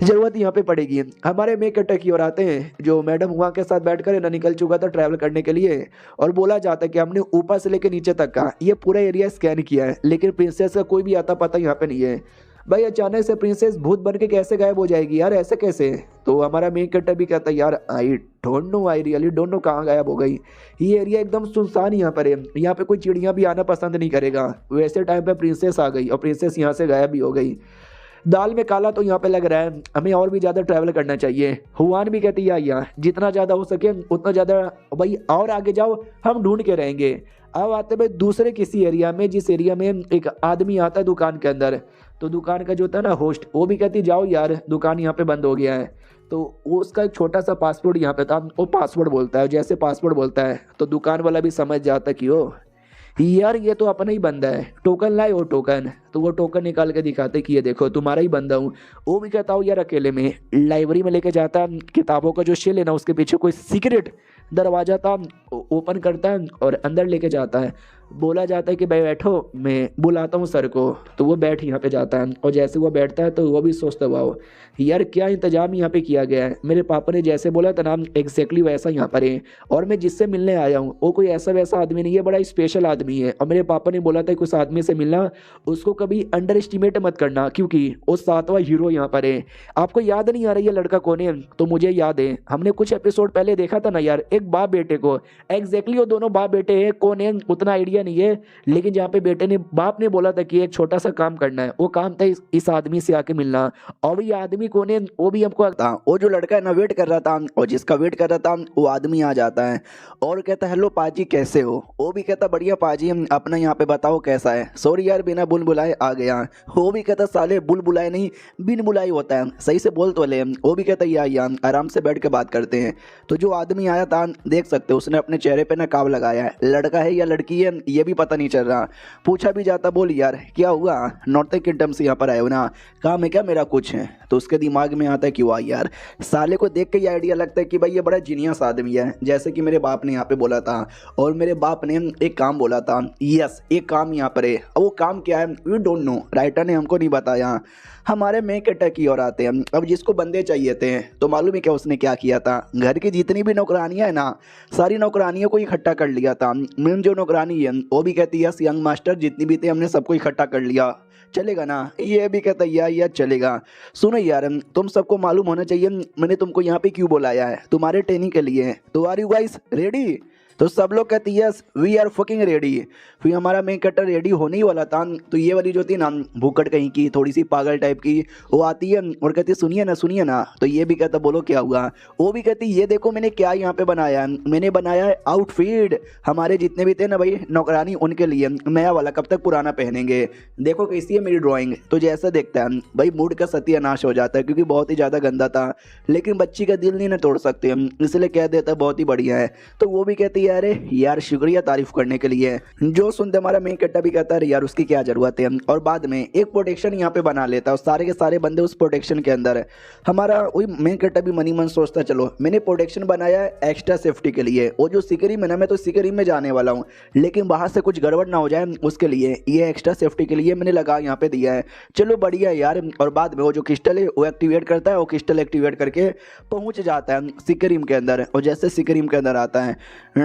जरूरत यहाँ पे पड़ेगी। हमारे मेक अटैक की ओर आते हैं, जो मैडम हुआ के साथ बैठ कर ना निकल चुका था ट्रैवल करने के लिए, और बोला जाता है कि हमने ऊपर से लेकर नीचे तक का ये पूरा एरिया स्कैन किया है, लेकिन प्रिंसेस का कोई भी आता पता यहाँ पे नहीं है। भाई अचानक से प्रिंसेस भूत बन के कैसे गायब हो जाएगी यार, ऐसे कैसे? तो हमारा मेन कैरेक्टर भी कहता है यार I don't know, I really don't know कहाँ गायब हो गई। ये एरिया एकदम सुनसान यहाँ पर है, यहाँ पे कोई चिड़िया भी आना पसंद नहीं करेगा। वैसे टाइम पे प्रिंसेस आ गई और प्रिंसेस यहाँ से गायब भी हो गई। दाल में काला तो यहाँ पे लग रहा है, हमें और भी ज़्यादा ट्रैवल करना चाहिए। हुआन भी कहती है यहाँ जितना ज़्यादा हो सके उतना ज़्यादा भाई और आगे जाओ, हम ढूंढ के रहेंगे। अब आते भाई दूसरे किसी एरिया में, जिस एरिया में एक आदमी आता है दुकान के अंदर, तो दुकान का जो होता है ना होस्ट, वो भी कहती जाओ यार दुकान यहाँ पे बंद हो गया है। तो वो उसका एक छोटा सा पासवर्ड यहाँ पे था, वो पासवर्ड बोलता है, जैसे पासवर्ड बोलता है तो दुकान वाला भी समझ जाता है कि ओ यार ये तो अपना ही बंदा है, टोकन लाए वो टोकन। तो वो टोकन निकाल के दिखाते कि ये देखो तुम्हारा ही बंदा हूँ। वो भी कहता हूँ यार अकेले में, लाइब्रेरी में लेके जाता है, किताबों का जो शेल है ना उसके पीछे कोई सीक्रेट दरवाजा था, ओपन करता है और अंदर लेके जाता है। बोला जाता है कि भाई बैठो, मैं बुलाता हूँ सर को। तो वो बैठ यहाँ पे जाता है, और जैसे वो बैठता है तो वो भी सोचता वाओ यार क्या इंतजाम यहाँ पे किया गया है, मेरे पापा ने जैसे बोला था ना एग्जैक्टली वैसा यहाँ पर है। और मैं जिससे मिलने आया हूँ वो कोई ऐसा वैसा आदमी नहीं है, बड़ा स्पेशल आदमी है। और मेरे पापा ने बोला था कुछ आदमी से मिलना उसको कभी अंडर एस्टिमेट मत करना, क्योंकि वो 7वां हीरो यहाँ पर है। आपको याद नहीं आ रही है लड़का कौन है? तो मुझे याद है, हमने कुछ एपिसोड पहले देखा था ना यार, एक बाप बेटे को, एग्जैक्टली वो दोनों बाप बेटे हैं, कौन है उतना आइडिया नहीं है, लेकिन जहाँ पे बेटे ने बाप ने बोला था कि एक छोटा सा काम करना है, वो काम था इस आदमी से आके मिलना। और ये आदमी कौन है वो भी हमको था, वो जो लड़का है ना वेट कर रहा था, और जिसका वेट कर रहा था वो आदमी आ जाता है और कहता है हेलो पाजी कैसे हो? वो भी कहता बढ़िया पाजी, अपना यहाँ पे बताओ कैसा है। सॉरी यार बिना बुल बुलाए आ गया। वो भी कहता साले बुल बुलाए नहीं बिन बुलाए होता है, सही से बोल तो ले। वो भी कहता या आराम से बैठ के बात करते हैं। तो जो आदमी आया था देख सकते हो उसने अपने चेहरे पे नकाब लगाया है, लड़का है या लड़की है ये भी पता नहीं चल रहा। पूछा भी जाता बोल यार क्या हुआ, नॉर्थ किंगडम से यहाँ पर आए हो ना, काम है क्या मेरा कुछ है? तो उसके दिमाग में आता है कि वाह यार साले को देख के ये आइडिया लगता है कि भाई ये बड़ा जीनियस आदमी है, जैसे कि मेरे बाप ने यहाँ पे बोला था, और मेरे बाप ने एक काम बोला था। यस एक काम यहाँ पर है, अब वो काम क्या है वी डोंट नो, राइटर ने हमको नहीं बताया। हमारे मेक अटैक की ओर आते हैं। अब जिसको बंदे चाहिए थे तो मालूम है क्या उसने क्या किया था, घर की जितनी भी नौकरानियां है ना सारी नौकरानियों को इकट्ठा कर लिया था। मेन जो नौकरानी है वो भी कहती है यस यंग मास्टर जितनी भी थे हमने सबको इकट्ठा कर लिया, चलेगा ना? ये भी कहता है यार चलेगा। सुनो यार तुम सबको मालूम होना चाहिए मैंने तुमको यहाँ पे क्यों बुलाया है, तुम्हारे ट्रेनिंग के लिए। तो आर यू गाइस रेडी? तो सब लोग कहते yes we are fucking ready. फिर हमारा मेन कैरेक्टर रेडी होने ही वाला था, तो ये वाली जो थी ना भूकट कहीं की थोड़ी सी पागल टाइप की वो आती है और कहती सुनिए ना। तो ये भी कहता बोलो क्या हुआ? वो भी कहती ये देखो मैंने क्या यहाँ पे बनाया है, मैंने बनाया है आउटफिट हमारे जितने भी थे ना भाई नौकरानी उनके लिए, नया वाला कब तक पुराना पहनेंगे, देखो कैसी है मेरी ड्राइंग। तो जैसा देखता है भाई मूड का सत्यानाश हो जाता है, क्योंकि बहुत ही ज़्यादा गंदा था, लेकिन बच्ची का दिल नहीं ना तोड़ सकते इसलिए कह देता बहुत ही बढ़िया है। तो वो भी कहती है अरे यार शुक्रिया तारीफ करने के लिए। जो सुनते हमारा मेन कैरेक्टर भी कहता है यार उसकी क्या जरूरत है, और बाद में एक प्रोटेक्शन यहाँ पे बना लेता है और सारे के सारे बंदे उस प्रोटेक्शन के अंदर। हमारा वही मेन कैरेक्टर भी मनी मन सोचता चलो मैंने प्रोटेक्शन बनाया है एक्स्ट्रा सेफ्टी के लिए, वो जो सिकरी में ना मैं तो सिकरी में जाने वाला हूँ, लेकिन बाहर से कुछ गड़बड़ ना हो जाए उसके लिए ये एक्स्ट्रा सेफ्टी के लिए मैंने लगा यहाँ पे दिया है। चलो बढ़िया यार। और बाद में वो जो क्रिस्टल है वो एक्टिवेट करता है, वो क्रिस्टल एक्टिवेट करके पहुंच जाता है सिकरीम के अंदर, और जैसे सिकरीम के अंदर आता है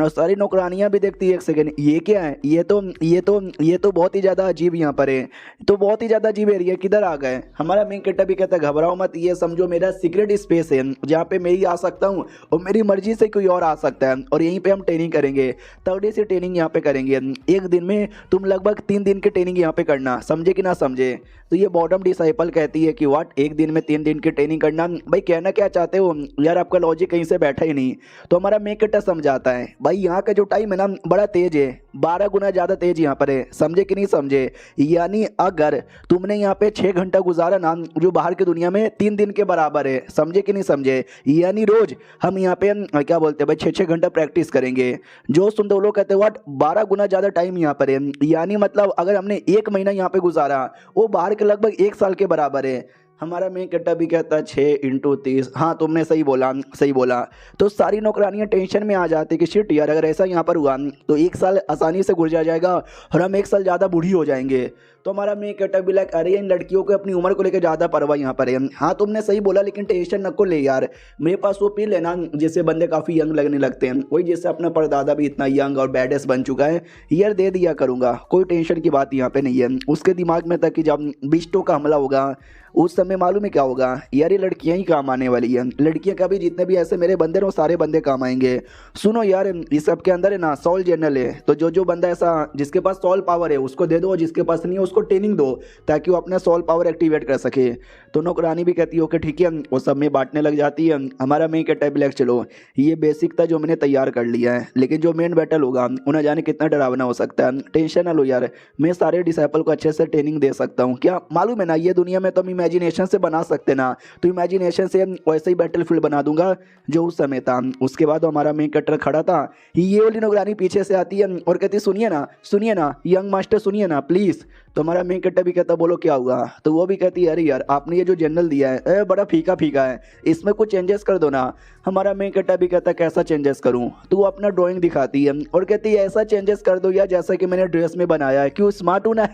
सारी नौकरानियां भी देखती है एक सेकंड ये क्या है, ये तो बहुत ही ज़्यादा अजीब यहाँ पर है, तो बहुत ही ज़्यादा अजीब एरिया किधर आ गए। हमारा मेन कैरेक्टर भी कहता है घबराओ मत, ये समझो मेरा सीक्रेट स्पेस है जहाँ पे मैं ही आ सकता हूँ और मेरी मर्जी से कोई और आ सकता है, और यहीं पे हम ट्रेनिंग करेंगे, तगड़ी सी ट्रेनिंग यहाँ पे करेंगे। एक दिन में तुम लगभग 3 दिन की ट्रेनिंग यहाँ पे करना, समझे कि ना समझे? तो ये बॉटम डिसाइपल कहती है कि व्हाट एक दिन में 3 दिन की ट्रेनिंग करना, भाई कहना क्या चाहते हो यार, आपका लॉजिक कहीं से बैठा ही नहीं। तो हमारा मेन कैरेक्टर समझाता है भाई यहाँ का जो टाइम है ना बड़ा तेज है, 12 गुना ज़्यादा तेज यहाँ पर है, समझे कि नहीं समझे? यानी अगर तुमने यहाँ पे 6 घंटा गुजारा ना जो बाहर की दुनिया में 3 दिन के बराबर है, समझे कि नहीं समझे? यानी रोज हम यहाँ पे क्या बोलते हैं भाई 6-6 घंटा प्रैक्टिस करेंगे। जो सुनते वो लोग कहते हैं व्हाट 12 गुना ज़्यादा टाइम यहाँ पर है, यानी मतलब अगर हमने 1 महीना यहाँ पे गुजारा वो बाहर के लगभग 1 साल के बराबर है। हमारा मेन कट्टा भी कहता है 6 × 30। हाँ तुमने सही बोला, सही बोला। तो सारी नौकरानियां टेंशन में आ जाती कि शिट यार, अगर ऐसा यहाँ पर हुआ तो 1 साल आसानी से गुजर जाएगा और हम 1 साल ज़्यादा बूढ़ी हो जाएंगे। तो हमारा मेन कट्टा भी लाइक अरे इन लड़कियों को अपनी उम्र को लेकर ज़्यादा परवाह यहाँ पर है। हाँ तुमने सही बोला, लेकिन टेंशन न को ले यार, मेरे पास वो पिल है ना जिससे बंदे काफ़ी यंग लगने लगते हैं, वही जिससे अपना परदादा भी इतना यंग और बैडेस बन चुका है, यार दे दिया करूँगा, कोई टेंशन की बात यहाँ पे नहीं है। उसके दिमाग में था कि जब बिस्टों का हमला होगा उस समय मालूम है क्या होगा यार, ये लड़कियां ही काम आने वाली हैं। लड़कियां का भी जितने भी ऐसे मेरे बंदे हैं वो सारे बंदे काम आएंगे। सुनो यार, इस सब के अंदर है ना सॉल जनरल है, तो जो जो बंदा ऐसा जिसके पास सॉल पावर है उसको दे दो, जिसके पास नहीं है उसको ट्रेनिंग दो ताकि वो अपना सॉल पावर एक्टिवेट कर सके। तो नौकरानी भी कहती है ओके ठीक है, वो सब में बांटने लग जाती है। हमारा मेन कहता है ब्लैक चलो ये बेसिक था जो मैंने तैयार कर लिया है, लेकिन जो मेन बैटल होगा उन्हें जाने कितना डरावना हो सकता है। टेंशन ना लो यार, मैं सारे डिसाइपल को अच्छे से ट्रेनिंग दे सकता हूँ। क्या मालूम है ना, ये दुनिया में तो हम इमेजिनेशन से बना सकते ना, तो इमेजिनेशन से वैसे ही बैटल फील्ड बना दूंगा जो उस समय था। उसके बाद हमारा मेन कटर खड़ा था, ये वाली नौकरानी पीछे से आती है और कहती सुनिए ना यंग मास्टर सुनिए ना प्लीज। तो हमारा मेन कट्टा भी कहता बोलो क्या हुआ। तो वो भी कहती है अरे यार आपने ये जो जनरल दिया है बड़ा फीका फीका है, इसमें कुछ चेंजेस कर दो ना। हमारा मेन कट्टा भी कहता कैसा चेंजेस करूं। तो वो अपना ड्राइंग दिखाती है और कहती है ऐसा चेंजेस कर दो यार जैसा कि मैंने ड्रेस में बनाया है, क्यों स्मार्ट हूं ना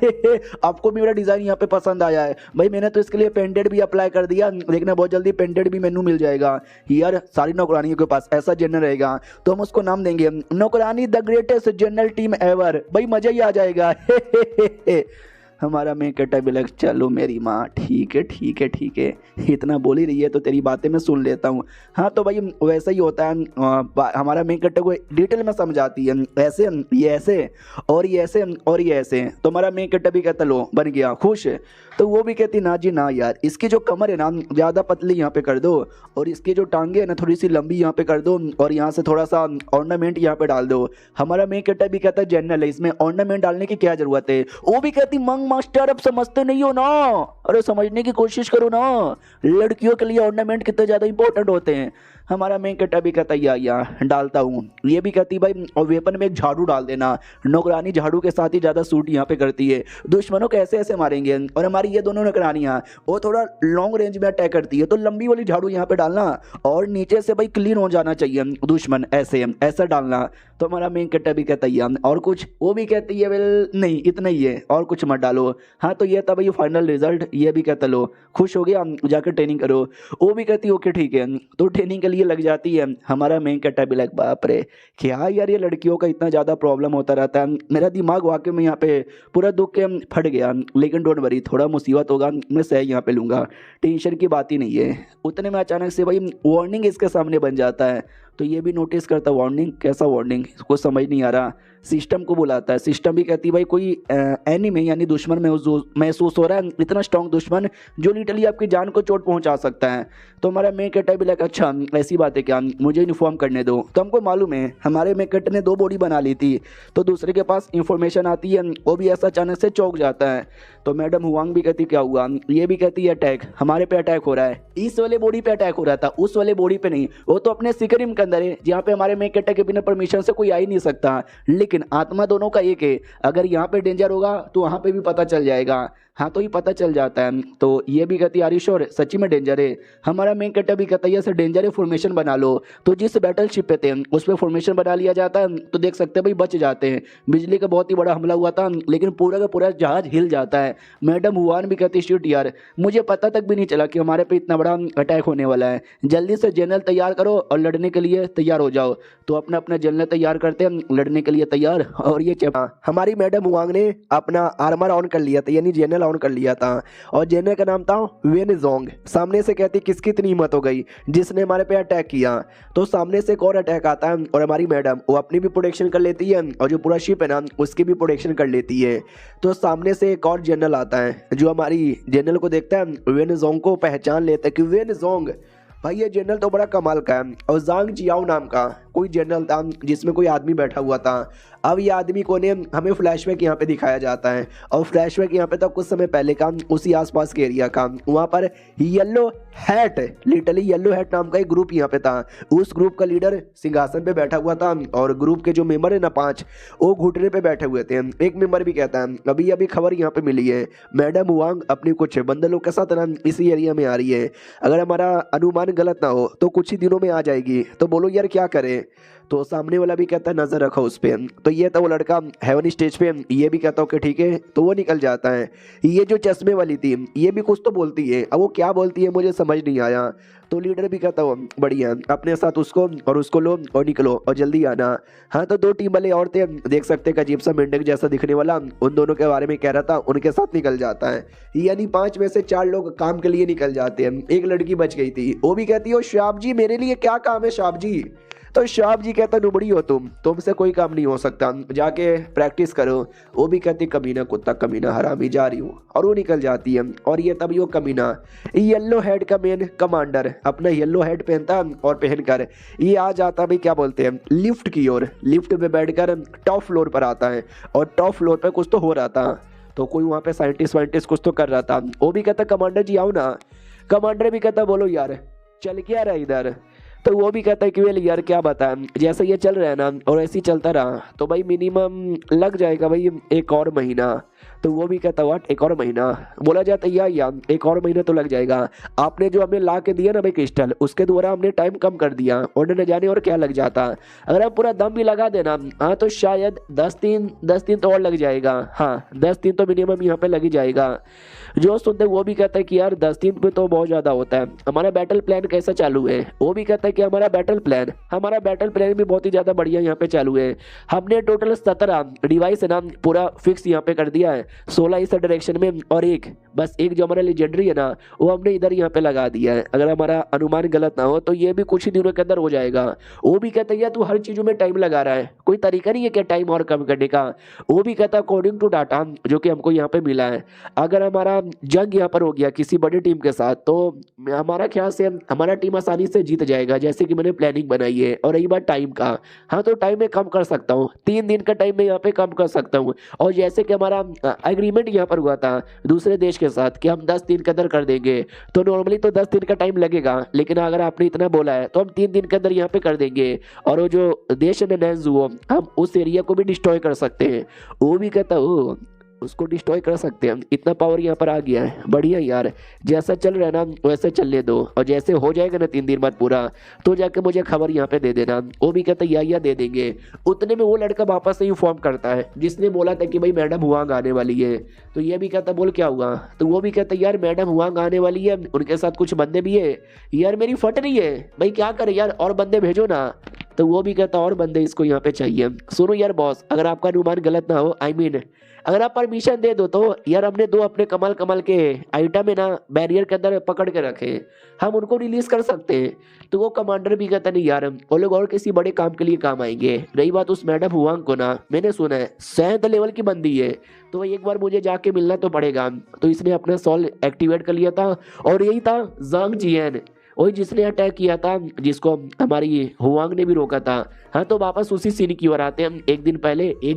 आपको भी मेरा डिजाइन यहाँ पे पसंद आया है भाई, मैंने तो इसके लिए पेंटेड भी अप्लाई कर दिया, देखना बहुत जल्दी पेंटेड भी मेनू मिल जाएगा। यार सारी नौकरानियों के पास ऐसा जनरल रहेगा तो हम उसको नाम देंगे नौकरानी the greatest general team ever, भाई मजा ही आ जाएगा हमारा मेन कट्टा भी लग चलो मेरी माँ ठीक है, इतना बोल ही रही है तो तेरी बातें मैं सुन लेता हूँ। हाँ तो भाई वैसा ही होता है, हमारा मेन कट्टा को डिटेल में समझाती है ऐसे ये ऐसे और ये ऐसे और ये ऐसे। तो हमारा मेन कट्टा भी कहता लो बन गया खुश। तो वो भी कहती ना जी ना यार, इसकी जो कमर है ना ज़्यादा पतली यहाँ पे कर दो और इसकी जो टांगे है ना थोड़ी सी लंबी यहाँ पे कर दो और यहाँ से थोड़ा सा ऑर्नामेंट यहाँ पे डाल दो। हमारा मेन कट्टा भी कहता है जनरल है इसमें ऑर्नामेंट डालने की क्या जरूरत है। वो भी कहती मंग मास्टर अब समझते नहीं हो ना, अरे समझने की कोशिश करो ना, लड़कियों के लिए ऑर्नामेंट कितने ज्यादा इंपॉर्टेंट होते हैं। हमारा मेन कट्टा भी कहता या डालता हूँ। ये भी कहती भाई और वेपन में एक झाड़ू डाल देना, नौकरानी झाड़ू के साथ ही ज़्यादा सूट यहाँ पे करती है, दुश्मनों को ऐसे ऐसे मारेंगे। और हमारी ये दोनों नौकरानियाँ वो थोड़ा लॉन्ग रेंज में अटैक करती है, तो लंबी वाली झाड़ू यहाँ पे डालना और नीचे से भाई क्लीन हो जाना चाहिए दुश्मन, ऐसे ऐसा डालना। तो हमारा मेन कट्टा भी कहता है और कुछ। वो भी कहती है वेल नहीं इतना ही है और कुछ मत डालो। हाँ तो ये था भाई फाइनल रिजल्ट। ये भी कहता लो खुश हो गया जाकर ट्रेनिंग करो। वो भी कहती ओके ठीक है, तो ट्रेनिंग के लिए लग जाती है। हमारा मेन कट्टा भी लग बाप रे क्या यार ये लड़कियों का इतना ज़्यादा प्रॉब्लम होता रहता है, मेरा दिमाग वाकई में यहाँ पे पूरा दुख के फट गया। लेकिन डोंट वरी, थोड़ा मुसीबत होगा मैं सही यहाँ पे लूँगा, टेंशन की बात ही नहीं है। उतने में अचानक से भाई वार्निंग इसके सामने बन जाता है। तो ये भी नोटिस करता वार्निंग, कैसा वार्निंग इसको समझ नहीं आ रहा। सिस्टम को बुलाता है, सिस्टम भी कहती भाई कोई एनिमी यानी दुश्मन महसूस हो रहा है, इतना स्ट्रॉन्ग दुश्मन जो लिटरली आपकी जान को चोट पहुंचा सकता है। तो हमारा मेन कट्टा भी लगा अच्छा ऐसी बात है क्या, मुझे इन्फॉर्म करने दो। तो हमको मालूम है हमारे मेन कट्टे ने 2 बॉडी बना ली थी, तो दूसरे के पास इंफॉर्मेशन आती है वो भी ऐसा अचानक से चौंक जाता है। तो मैडम हुआंग भी कहती क्या हुआ। ये भी कहती है अटैक हमारे पे अटैक हो रहा है, इस वाले बॉडी पे अटैक हो रहा था उस वाले बॉडी पे नहीं, वो तो अपने सिकरिम के अंदर है जहाँ पे हमारे मेन कट्टे के बिना परमिशन से कोई आ ही नहीं सकता। लेकिन आत्मा दोनों का एक है, अगर यहाँ पे डेंजर होगा तो वहाँ पे भी पता चल जाएगा। हाँ तो ये पता चल जाता है। तो ये भी कहती आर यू श्योर सच्ची में डेंजर है। हमारा मेन कट्टा भी कहता है ऐसे डेंजर है फॉर्मेशन बना लो। तो जिस बैटल शिप पे थे उस पर फॉर्मेशन बना लिया जाता है, तो देख सकते हैं भाई बच जाते हैं। बिजली का बहुत ही बड़ा हमला हुआ था लेकिन पूरा का पूरा जहाज हिल जाता है। मैडम हुआन भी कहती शिट यार मुझे पता तक भी नहीं चला कि हमारे पे इतना बड़ा अटैक होने वाला है, जल्दी से जनरल तैयार करो और लड़ने के लिए तैयार हो जाओ। तो अपना अपना जनरल तैयार करते हैं, लड़ने के लिए तैयार। और ये हमारी मैडम हुआंग ने अपना आर्मर ऑन कर लिया था यानी जनरल ऑन कर लिया था और जनरल का नाम था वेनजोंग। सामने से कहती किसकी इतनी हिम्मत हो गई जिसने हमारे पे अटैक किया। तो सामने से एक और अटैक आता है और हमारी मैडम वो अपनी भी प्रोटेक्शन कर लेती है और जो पूरा शिप है ना उसकी भी प्रोटेक्शन कर लेती है। तो सामने से एक और जनरल आता है जो हमारी जनरल को देखता है, वेनजोंग को पहचान लेता है कि वेनजोंग भाई ये जनरल तो बड़ा कमाल का है और जांग जियाओ नाम का कोई जनरल था जिसमें कोई आदमी बैठा हुआ था। अब ये आदमी कौन है हमें फ्लैशबैक यहाँ पे दिखाया जाता है, और फ्लैशबैक यहाँ पे तो कुछ समय पहले का उसी आसपास के एरिया का, वहाँ पर yellow hat, literally yellow hat नाम का एक ग्रुप यहाँ पे था। उस ग्रुप का लीडर सिंहासन पे बैठा हुआ था और ग्रुप के जो मेंबर है ना 5, वो घुटने पे बैठे हुए थे। एक मेंबर भी कहता है अभी अभी खबर यहाँ पे मिली है, मैडम हुआंग अपनी कुछ बंदे लोग के साथ ना इसी एरिया में आ रही है, अगर हमारा अनुमान गलत ना हो तो कुछ ही दिनों में आ जाएगी, तो बोलो यार क्या करें। तो सामने वाला भी कहता है नजर रखो उस पर। तो ये था वो लड़का हेवन स्टेज पे, ये भी कहता हूँ कि ठीक है, तो वो निकल जाता है। ये जो चश्मे वाली थी ये भी कुछ तो बोलती है, अब वो क्या बोलती है मुझे समझ नहीं आया। तो लीडर भी कहता हो बढ़िया, अपने साथ उसको और उसको लो और निकलो और जल्दी आना। हाँ तो 2 टीम वाले औरतें देख सकते हैं, अजीब सा मेंढक जैसा दिखने वाला उन दोनों के बारे में कह रहा था, उनके साथ निकल जाता है। यानी 5 में से 4 लोग काम के लिए निकल जाते हैं, एक लड़की बच गई थी, वो भी कहती हो श्याम जी मेरे लिए क्या काम है श्याम जी। तो श्याम जी कहता नुबड़ी हो तुमसे कोई काम नहीं हो सकता, जाके प्रैक्टिस करो। वो भी कहती कमीना कुत्ता कमीना हरामी, जा रही हूँ, और वो निकल जाती है। और ये तभी वो कमीना येलो हेड का मेन कमांडर अपना येलो हेड पहनता और पहनकर ये आ जाता भाई क्या बोलते हैं लिफ्ट की ओर। लिफ्ट पे बैठकर टॉप फ्लोर पर आता है, और टॉप फ्लोर पर कुछ तो हो रहा था, तो कोई वहाँ पे साइंटिस्ट कुछ तो कर रहा था। वो भी कहता कमांडर जी आओ ना। कमांडर भी कहता बोलो यार चल क्या रहा इधर। तो वो भी कहता है कि वेल यार क्या बताएं, जैसे ये चल रहा है ना और ऐसे ही चलता रहा तो भाई मिनिमम लग जाएगा भाई 1 और महीना। तो वो भी कहता व्हाट 1 और महीना, बोला जाता है या 1 और महीना तो लग जाएगा, आपने जो हमें ला के दिया ना भाई क्रिस्टल, उसके द्वारा हमने टाइम कम कर दिया और न जाने और क्या लग जाता। अगर आप पूरा दम भी लगा देना हाँ तो शायद 10 दिन तो और लग जाएगा। हाँ 10 दिन तो मिनिमम यहाँ पे लग ही जाएगा। जो सुनते वो भी कहता है कि यार 10 दिन पे तो बहुत ज़्यादा होता है, हमारा बैटल प्लान कैसा चालू है। वो भी कहता है कि हमारा बैटल प्लान भी बहुत ही ज़्यादा बढ़िया यहाँ पे चालू है। हमने टोटल 17 डिवाइस है ना पूरा फिक्स यहाँ पे कर दिया है, 16 इस डायरेक्शन में और एक जो हमारा लेजेंडरी है ना वो हमने इधर यहाँ पे लगा दिया है। अगर हमारा अनुमान गलत ना हो तो ये भी कुछ ही दिनों के अंदर हो जाएगा। वो भी कहता है यार तू हर चीज़ों में टाइम लगा रहा है, कोई तरीका नहीं है क्या टाइम और कम करने का। वो भी कहता है अकॉर्डिंग टू डाटा जो कि हमको यहाँ पे मिला है, अगर हमारा जंग यहाँ पर हो गया किसी बड़ी टीम के साथ तो हमारा ख्याल से हमारा टीम आसानी से जीत जाएगा, जैसे कि मैंने प्लानिंग बनाई है। और रही बात टाइम का, हाँ तो टाइम में कम कर सकता हूँ, 3 दिन का टाइम में यहाँ पे कम कर सकता हूँ। और जैसे कि हमारा एग्रीमेंट यहाँ पर हुआ था दूसरे देश के साथ कि हम 10 दिन के अंदर कर देंगे, तो नॉर्मली तो 10 दिन का टाइम लगेगा, लेकिन अगर आपने इतना बोला है तो हम 3 दिन के अंदर यहाँ पे कर देंगे। और वो जो देश है ना हम उस एरिया को भी डिस्ट्रॉय कर सकते हैं। वो भी कहता हो उसको डिस्ट्रॉय कर सकते हैं, इतना पावर यहाँ पर आ गया है। बढ़िया यार, जैसा चल रहा है ना वैसे चलने दो, और जैसे हो जाएगा ना 3 दिन बाद पूरा तो जाके मुझे खबर यहाँ पे दे देना। वो भी कहता है या दे देंगे। उतने में वो लड़का वापस से इन्फॉर्म करता है जिसने बोला था कि भाई मैडम हुआंग आने वाली है। तो ये भी कहता बोल क्या हुआ। तो वो भी कहता यार मैडम हुआंग आने वाली है, उनके साथ कुछ बंदे भी है। यार मेरी फट रही है भाई, क्या करे यार, और बंदे भेजो ना। तो वो भी कहता और बंदे इसको यहाँ पे चाहिए। सुनो यार बॉस, अगर आपका अनुमान गलत ना हो, आई मीन अगर आप परमिशन दे दो तो यार हमने 2 अपने कमल के आइटम है ना बैरियर के अंदर पकड़ के रखे, हम उनको रिलीज कर सकते हैं। तो वो कमांडर भी कहता नहीं यार वो लोग और किसी बड़े काम के लिए काम आएंगे। रही बात उस मैडम हुआंग को ना, मैंने सुना है 7 लेवल की बंदी है, तो एक बार मुझे जाके मिलना तो पड़ेगा। तो इसने अपना सॉल एक्टिवेट कर लिया था, और यही था जांग जियन, वही जिसने अटैक किया था, जिसको हमारी हुआंग ने भी रोका था। हाँ तो वापस उसी सीन की ओर आते हैं। एक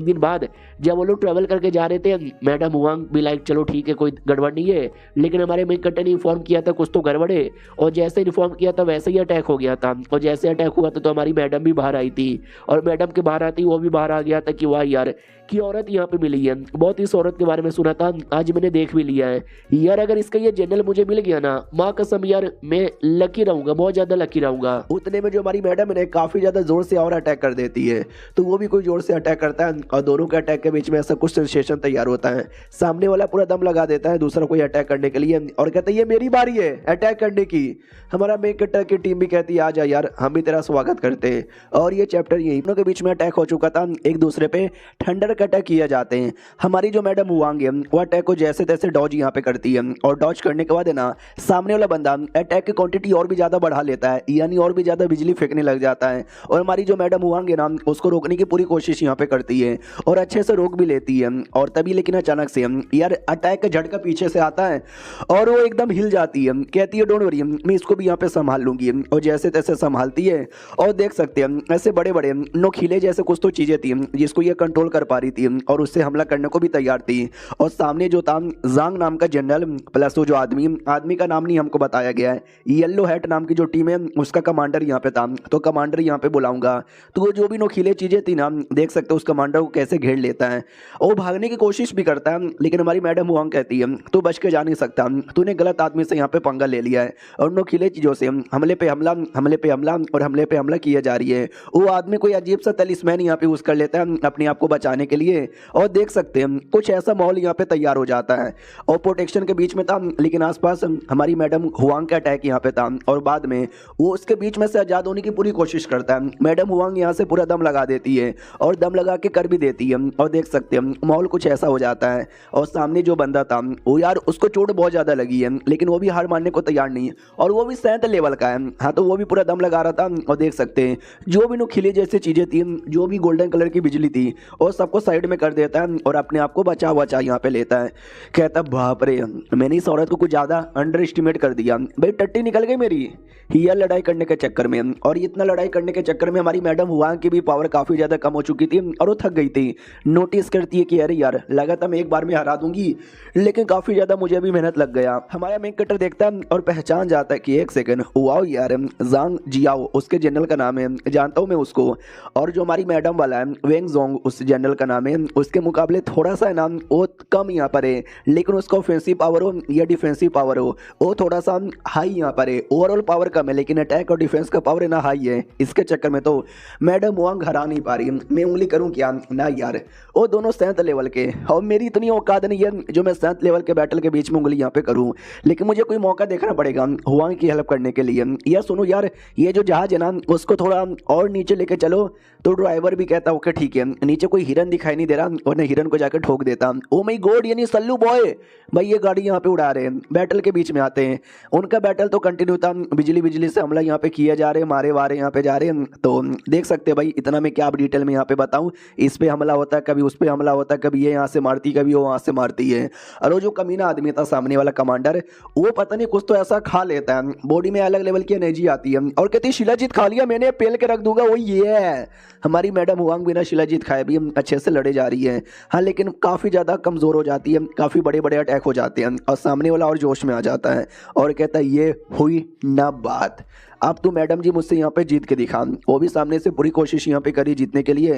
दिन बाद जब वो लोग ट्रेवल करके जा रहे थे, मैडम हुआंग भी लाइक चलो ठीक है कोई गड़बड़ नहीं है, लेकिन हमारे मेन कट्टर ने इन्फॉर्म किया था कुछ तो गड़बड़ है, और जैसे इन्फॉर्म किया था वैसे ही अटैक हो गया था। और जैसे अटैक हुआ था तो हमारी मैडम भी बाहर आई थी, और मैडम के बाहर आती वो भी बाहर आ गया था कि वाह यार की औरत यहाँ पे मिली है, बहुत इस औरत के बारे में सुना था, आज मैंने देख भी लिया है यार। अगर इसका ये जनरल मुझे मिल गया ना, माँ कसम यार मैं लकी रहूंगा, बहुत ज्यादा लकी रहूंगा। उतने में जो हमारी मैडम है काफी ज्यादा जोर से और अटैक कर देती है, तो वो भी कोई जोर से अटैक करता है, और दोनों के अटैक के बीच में ऐसा कुछ सेंसेशन तैयार होता है। सामने वाला पूरा दम लगा देता है दूसरा कोई अटैक करने के लिए, और कहता है ये मेरी बारी है अटैक करने की। हमारा मेन कैरेक्टर की टीम भी कहती है आ जा यार, हम भी तेरा स्वागत करते हैं। और ये चैप्टर यही दोनों के बीच में अटैक हो चुका था, एक दूसरे पे थंडर का अटैक किया जाते हैं। हमारी जो मैडम हुआंग है वो अटैक को जैसे तैसे डॉज यहाँ पे करती है, और डॉज करने के बाद है ना सामने वाला बंदा अटैक की क्वांटिटी और भी ज़्यादा बढ़ा लेता है, यानी और भी ज़्यादा बिजली फेंकने लग जाता है। और हमारी जो मैडम हुआंग है ना, उसको रोकने की पूरी कोशिश यहाँ पे करती है और अच्छे से रोक भी लेती है। और तभी लेकिन अचानक से यार अटैक का झटका पीछे से आता है और वो एकदम हिल जाती है। कहती है डोंट वरी, मैं इसको भी यहाँ पे संभाल लूंगी। और जैसे तैसे संभालती है और देख सकते हैं ऐसे बड़े बड़े नोखीले जैसे कुछ तो चीज़ें थी जिसको ये कंट्रोल कर पा रही थी और उससे हमला करने को भी तैयार थी। और सामने जो था जांग नाम का जनरल प्लस वो जो आदमी का नाम नहीं हमको बताया गया है, येलो हैट नाम की जो टीम है उसका कमांडर यहाँ पे था। तो कमांडर यहाँ पे बुलाऊंगा। तो वो जो भी नोखीले चीज़ें थी ना, देख सकते हो उस कमांडर को कैसे घेर लेता है और भागने की कोशिश भी करता है। लेकिन हमारी मैडम हुआंग कहती है तू बच के जा नहीं सकता, तूने गलत आदमी से यहाँ पे पंगा ले लिया है। और नोखीले चीज़ों से हमले पे हमला और हमले पे हमला किया जा रही है। वो आदमी कोई अजीब सा तलिस्मैन यहाँ पे यूज़ कर लेता है अपने आप को बचाने के लिए। और देख सकते हैं कुछ ऐसा माहौल यहाँ पे तैयार हो जाता है और प्रोटेक्शन के बीच में था, लेकिन आसपास हमारी मैडम हुआंग का अटैक यहाँ पे था। और बाद में वो उसके बीच में से आज़ाद होने की पूरी कोशिश करता है। मैडम हुआंग यहाँ से पूरा दम लगा देती है और दम लगा के कर भी देती है। और देख सकते हैं माहौल कुछ ऐसा हो जाता है। और सामने जो बंदा था वो यार उसको चोट बहुत ज़्यादा लगी है, लेकिन वो भी हार मानने को तैयार नहीं है और वो भी 7 लेवल का है। हाँ, तो वो भी पूरा दम लगा रहा था। और देख सकते हैं जो भी नुकीले जैसी चीज़ें थी, जो भी गोल्डन कलर की बिजली थी, और सबको साइड में कर देता है और अपने आप को बचा यहाँ पे लेता है। कहता बाप रे, मैंने इस औरत को कुछ ज़्यादा अंडर एस्टिमेट कर दिया भाई, टट्टी निकल गई मेरी हियर लड़ाई करने के चक्कर में। और इतना लड़ाई करने के चक्कर में हमारी मैडम हुआंग की भी पावर काफ़ी ज़्यादा कम हो चुकी थी और वो थक गई थी। नोटिस करती है कि अरे यार लगा था मैं एक बार में हरा दूंगी, लेकिन काफ़ी ज़्यादा मुझे भी मेहनत लग गया। हमारा मेन कटर देखता है और पहचान जाता है कि एक सेकंड, वाओ यार जांग जियाओ उसके जनरल का नाम है, जानता हूँ मैं उसको। और जो हमारी मैडम वाला है वेंग जोंग उस जनरल का नाम है, उसके मुकाबले थोड़ा सा नाम वो कम यहाँ पर है, लेकिन उसका ऑफेंसिव पावर हो या डिफेंसिव पावर हो वो थोड़ा सा हाई यहाँ पर है। ओवरऑल पावर कम है लेकिन अटैक और डिफेंस का पावर है ना हाई है। इसके चक्कर में तो मैडम हुआंग हरा नहीं पा रही। मैं उंगली करूँ क्या ना यार, वो दोनों 7 लेवल के और मेरी इतनी औकात नहीं है जो मैं 7 लेवल के बैटल के बीच में उंगली यहाँ पे करूँ। लेकिन मुझे कोई मौका देखना पड़ेगा हुआंग की हेल्प करने के लिए। यार सुनो यार, ये जो जहाज है ना उसको थोड़ा और नीचे लेके चलो। तो ड्राइवर भी कहता ओके ठीक है, नीचे कोई हिरन दिखाई नहीं दे रहा और मैं हिरन को जाकर ठोक देता। ओ माय गॉड, यानी सल्लू बॉय भाई ये गाड़ी यहाँ पे उड़ा रहे हैं, बैटल के बीच में आते हैं। उनका बैटल तो कंटिन्यू था, बिजली से हमला यहाँ पे किया जा रहे हैं, मारे वारे यहाँ पे जा रहे हैं। तो देख सकते हैं भाई, इतना मैं क्या डिटेल में यहाँ पे बताऊँ। इस पे हमला होता है, कभी उस पे हमला होता है, कभी ये यहाँ से मारती कभी वो वहाँ से मारती है। और वो जो कमीना आदमी था सामने वाला कमांडर, वो पता नहीं कुछ तो ऐसा खा लेता है, बॉडी में अलग लेवल की एनर्जी आती है और कहती है शिलाजीत खा लिया मैंने, पेल के रख दूंगा। वो ये है हमारी मैडम हुआंग बिना शिलाजीत खाए भी अच्छे से लड़े जा रही है। हाँ, लेकिन काफ़ी ज़्यादा कमज़ोर हो जाती है, काफ़ी बड़े बड़े अटैक हो जाते हैं और सामने वाला और जोश में आ जाता है और कहता है ये हुई ना बात, अब तो मैडम जी मुझसे यहाँ पे जीत के दिखा। वो भी सामने से पूरी कोशिश यहाँ पे करी जीतने के लिए।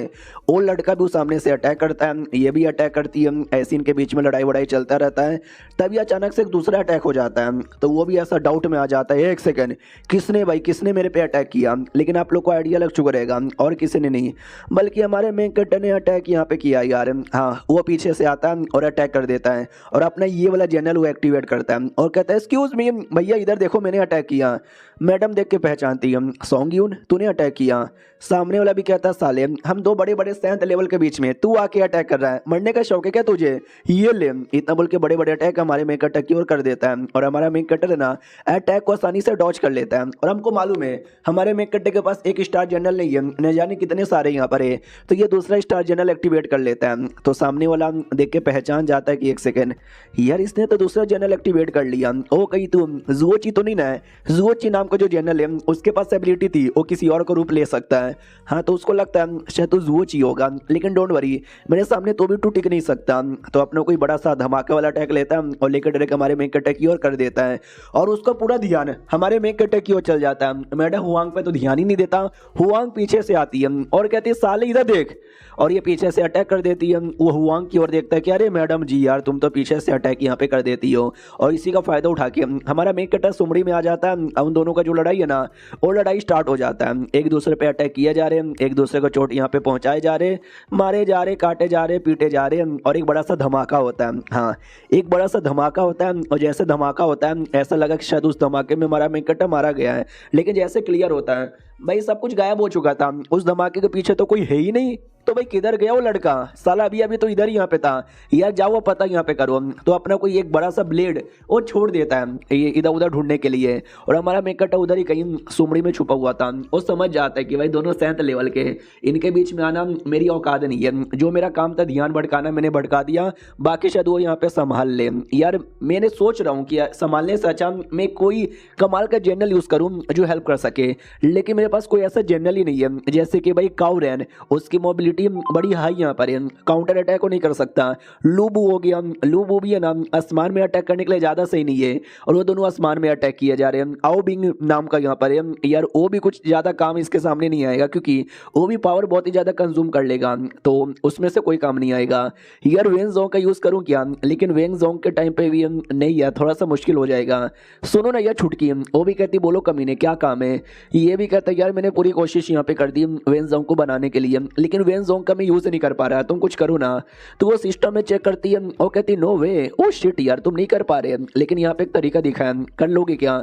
वो लड़का भी सामने से अटैक करता है, ये भी अटैक करती है, ऐसे इनके बीच में लड़ाई वड़ाई चलता रहता है। तभी अचानक से एक दूसरा अटैक हो जाता है, तो वो भी ऐसा डाउट में आ जाता है एक सेकंड किसने मेरे पे अटैक किया। लेकिन आप लोग को आइडिया लग चुका रहेगा और किसी ने नहीं, बल्कि हमारे मेन कैरेक्टर ने अटैक यहाँ पे किया यार। हाँ, वो पीछे से आता है और अटैक कर देता है और अपना ये वाला जनरल वो एक्टिवेट करता है और कहता है एक्सक्यूज मी भैया इधर देखो मैंने अटैक किया। मैडम देख के पहचानती है, सोंगयून तूने अटैक किया। सामने वाला भी कहता साले हम दो बड़े बड़े 7 लेवल के बीच में तू आके अटैक कर रहा है, मरने का शौक है क्या तुझे, ये ले। इतना बोल के बड़े बड़े अटैक हमारे मेन कैरेक्टर की ओर कर देता है और हमारा मेन कैरेक्टर है ना अटैक को आसानी से डॉज कर लेता है। और हमको मालूम है हमारे मेन कैरेक्टर के पास एक स्टार जनरल नहीं है, न जाने कितने सारे यहाँ पर है, तो ये दूसरा स्टार जनरल एक्टिवेट कर लेता है। तो सामने वाला देख के पहचान जाता है कि एक सेकेंड यार इसने तो दूसरा जनरल एक्टिवेट कर लिया। ओ कहीं तू जुओची तो नहीं ना है, जुओची नाम का जो जनरल है उसके पास एबिलिटी थी वो किसी और को रूप ले सकता है। हाँ, तो उसको लगता है शायद तो जुओची होगा, लेकिन डोंट वरी मेरे सामने तो भी तू टिक नहीं सकता। तो अपना कोई बड़ा सा धमाका वाला अटैक लेता है और लेकर डायरेक्ट हमारे मेन कैरेक्टर की ओर कर देता है और उसका पूरा ध्यान हमारे मेन कैरेक्टर की ओर चल जाता है। मैडम हुआंग पे तो ध्यान ही नहीं देता। हुआंग पीछे से आती है और कहती है साले इधर देख, और ये पीछे से अटैक कर देती है। वो हुआंग की ओर देखता है कि अरे मैडम जी यार तुम तो पीछे से अटैक यहाँ पे कर देती हो, और इसी का फायदा उठा के हमारा मेन कैरेक्टर सुमड़ी में आ जाता है। उन दोनों का जो लड़ाई है ना वो लड़ाई स्टार्ट हो जाता है, एक दूसरे पे अटैक किया जा रहे हैं, एक दूसरे को चोट यहाँ पे पहुंचाए जा रहे, मारे जा रहे, काटे जा रहे, पीटे जा रहे हैं और एक बड़ा सा धमाका होता है। हाँ, एक बड़ा सा धमाका होता है और जैसे धमाका होता है ऐसा लगा कि शायद उस धमाके में हमारा मेन कैरेक्टर मारा गया है, लेकिन जैसे क्लियर होता है भाई सब कुछ गायब हो चुका था, उस धमाके के पीछे तो कोई है ही नहीं। तो भाई किधर गया वो लड़का, साला अभी अभी तो इधर ही यहाँ पे था यार, जाओ वो पता यहाँ पे करो। तो अपना कोई एक बड़ा सा ब्लेड वो छोड़ देता है ये इधर उधर ढूंढने के लिए, और हमारा मेकटा उधर ही कहीं सुमड़ी में छुपा हुआ था। वो समझ जाता है कि भाई दोनों सेंथ लेवल के, इनके बीच में आना मेरी औकात नहीं है। जो मेरा काम था ध्यान भटकाना, मैंने भटका दिया, बाकी शायद वो यहाँ पे संभाल ले। यार मैंने सोच रहा हूँ कि संभालने से अच्छा मैं कोई कमाल का जनरल यूज़ करूँ जो हेल्प कर सके, लेकिन मेरे पास कोई ऐसा जनरल ही नहीं है। जैसे कि भाई काउरेन, उसकी मोबिलिटी बड़ी हाई यहाँ पर है, काउंटर अटैक को नहीं कर सकता। लूबू हो गया, लूबू भी है ना आसमान में अटैक करने के लिए ज़्यादा सही नहीं है, और वो दोनों आसमान में अटैक किए जा रहे हैं। आओ बिंग नाम का यहाँ पर है यार, वो भी कुछ ज़्यादा काम इसके सामने नहीं आएगा, क्योंकि वो भी पावर बहुत ही ज़्यादा कंज्यूम कर लेगा, तो उसमें से कोई काम नहीं आएगा। यार वेंग जोंग का यूज़ करूँ क्या, लेकिन वेंग जोंग के टाइम पे भी नहीं यार, थोड़ा सा मुश्किल हो जाएगा। सुनो ना यार छुटकी, वो भी कहती बोलो कमीने क्या काम है। ये भी कहता है यार मैंने पूरी कोशिश यहाँ पे कर दी वेन जोंग को बनाने के लिए, लेकिन वेन जोंग का मैं यूज़ नहीं कर पा रहा, तुम कुछ करो ना। तो वो सिस्टम में चेक करती है और कहती नो वे, ओ शिट यार तुम नहीं कर पा रहे, लेकिन यहाँ पे एक तरीका दिखा है, कर लोगे क्या।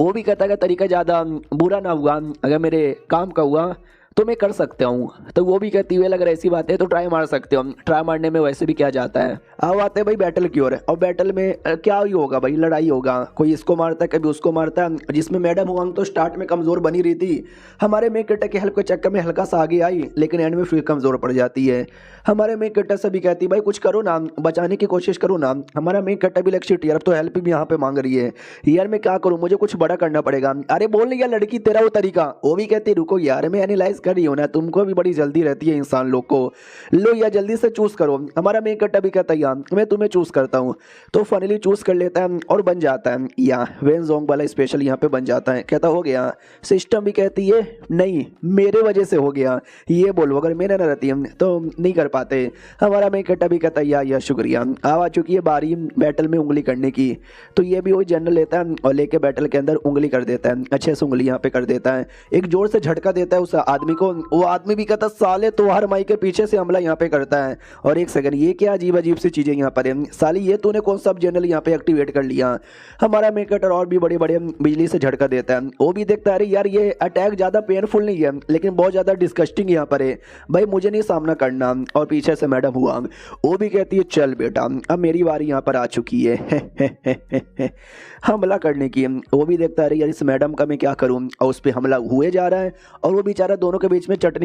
वो भी कहता है कि तरीका ज़्यादा बुरा ना हुआ, अगर मेरे काम का हुआ तो मैं कर सकता हूँ। तो वो भी कहती हुई अगर ऐसी बात है तो ट्राई मार सकते हो, ट्राई मारने में वैसे भी क्या जाता है। अब आते हैं भाई बैटल की ओर, और बैटल में क्या ही होगा भाई, लड़ाई होगा, कोई इसको मारता है कभी उसको मारता है, जिसमें मैडम हुआंग तो स्टार्ट में कमज़ोर बनी रही थी, हमारे मेकटा के हेल्प के चक्कर में हल्का सा आगे आई, लेकिन एंड में फिर कमज़ोर पड़ जाती है। हमारे मेकटा से भी कहती भाई कुछ करो ना, बचाने की कोशिश करो ना। हमारा मेकटा भी लग शिट यार, अब तो हेल्प भी यहाँ पे मांग रही है, यार मैं क्या करूँ, मुझे कुछ बड़ा करना पड़ेगा। अरे बोल नहीं यार लड़की तेरा वो तरीका, वो भी कहती रुको यार मैं एनालाइज कर रही हूँ ना, तुमको भी बड़ी जल्दी रहती है इंसान लोग को, लो यार जल्दी से चूज करो। हमारा मेकटा भी कहता है यार मैं तुम्हें चूज करता हूँ, तो फाइनली चूज कर लेता है और बन जाता है, या वेन जोंग वाला स्पेशल यहाँ पे बन जाता है। कहता हो गया, सिस्टम भी कहती है नहीं मेरे वजह से हो गया, ये बोलो अगर मेरे ना रहती हम तो नहीं कर पाते। हमारा मेकटा भी कहता है यार शुक्रिया। अब आ चुकी है बारी बैटल में उंगली करने की, तो ये भी वही जनरल लेता है और लेके बैटल के अंदर उंगली कर देता है, अच्छे से उंगली यहाँ पे कर देता है, एक जोर से झटका देता है उस आदमी को। वो आदमी भी कहता साले तो हर माई के पीछे से हमला यहाँ पे करता है, और एक सेकंड ये क्या अजीब अजीब सी चीजें यहाँ पर है, साली ये तूने कौन सा जनरल यहाँ पे एक्टिवेट कर लिया। हमारा मेकटर और भी बड़े बड़े बिजली से झटका देता है, वो भी देखता है यार ये अटैक ज्यादा पेनफुल नहीं है, लेकिन बहुत ज्यादा डिस्कस्टिंग यहाँ पर है, भाई मुझे नहीं सामना करना। और पीछे से मैडम हुआ, वो भी कहती है चल बेटा अब मेरी बारी यहाँ पर आ चुकी है हमला करने की। वो भी देखता है यार इस मैडम का मैं क्या करूँ, और उस पर हमला हुए जा रहा है, और वो बेचारा दोनों के बीच में चटनी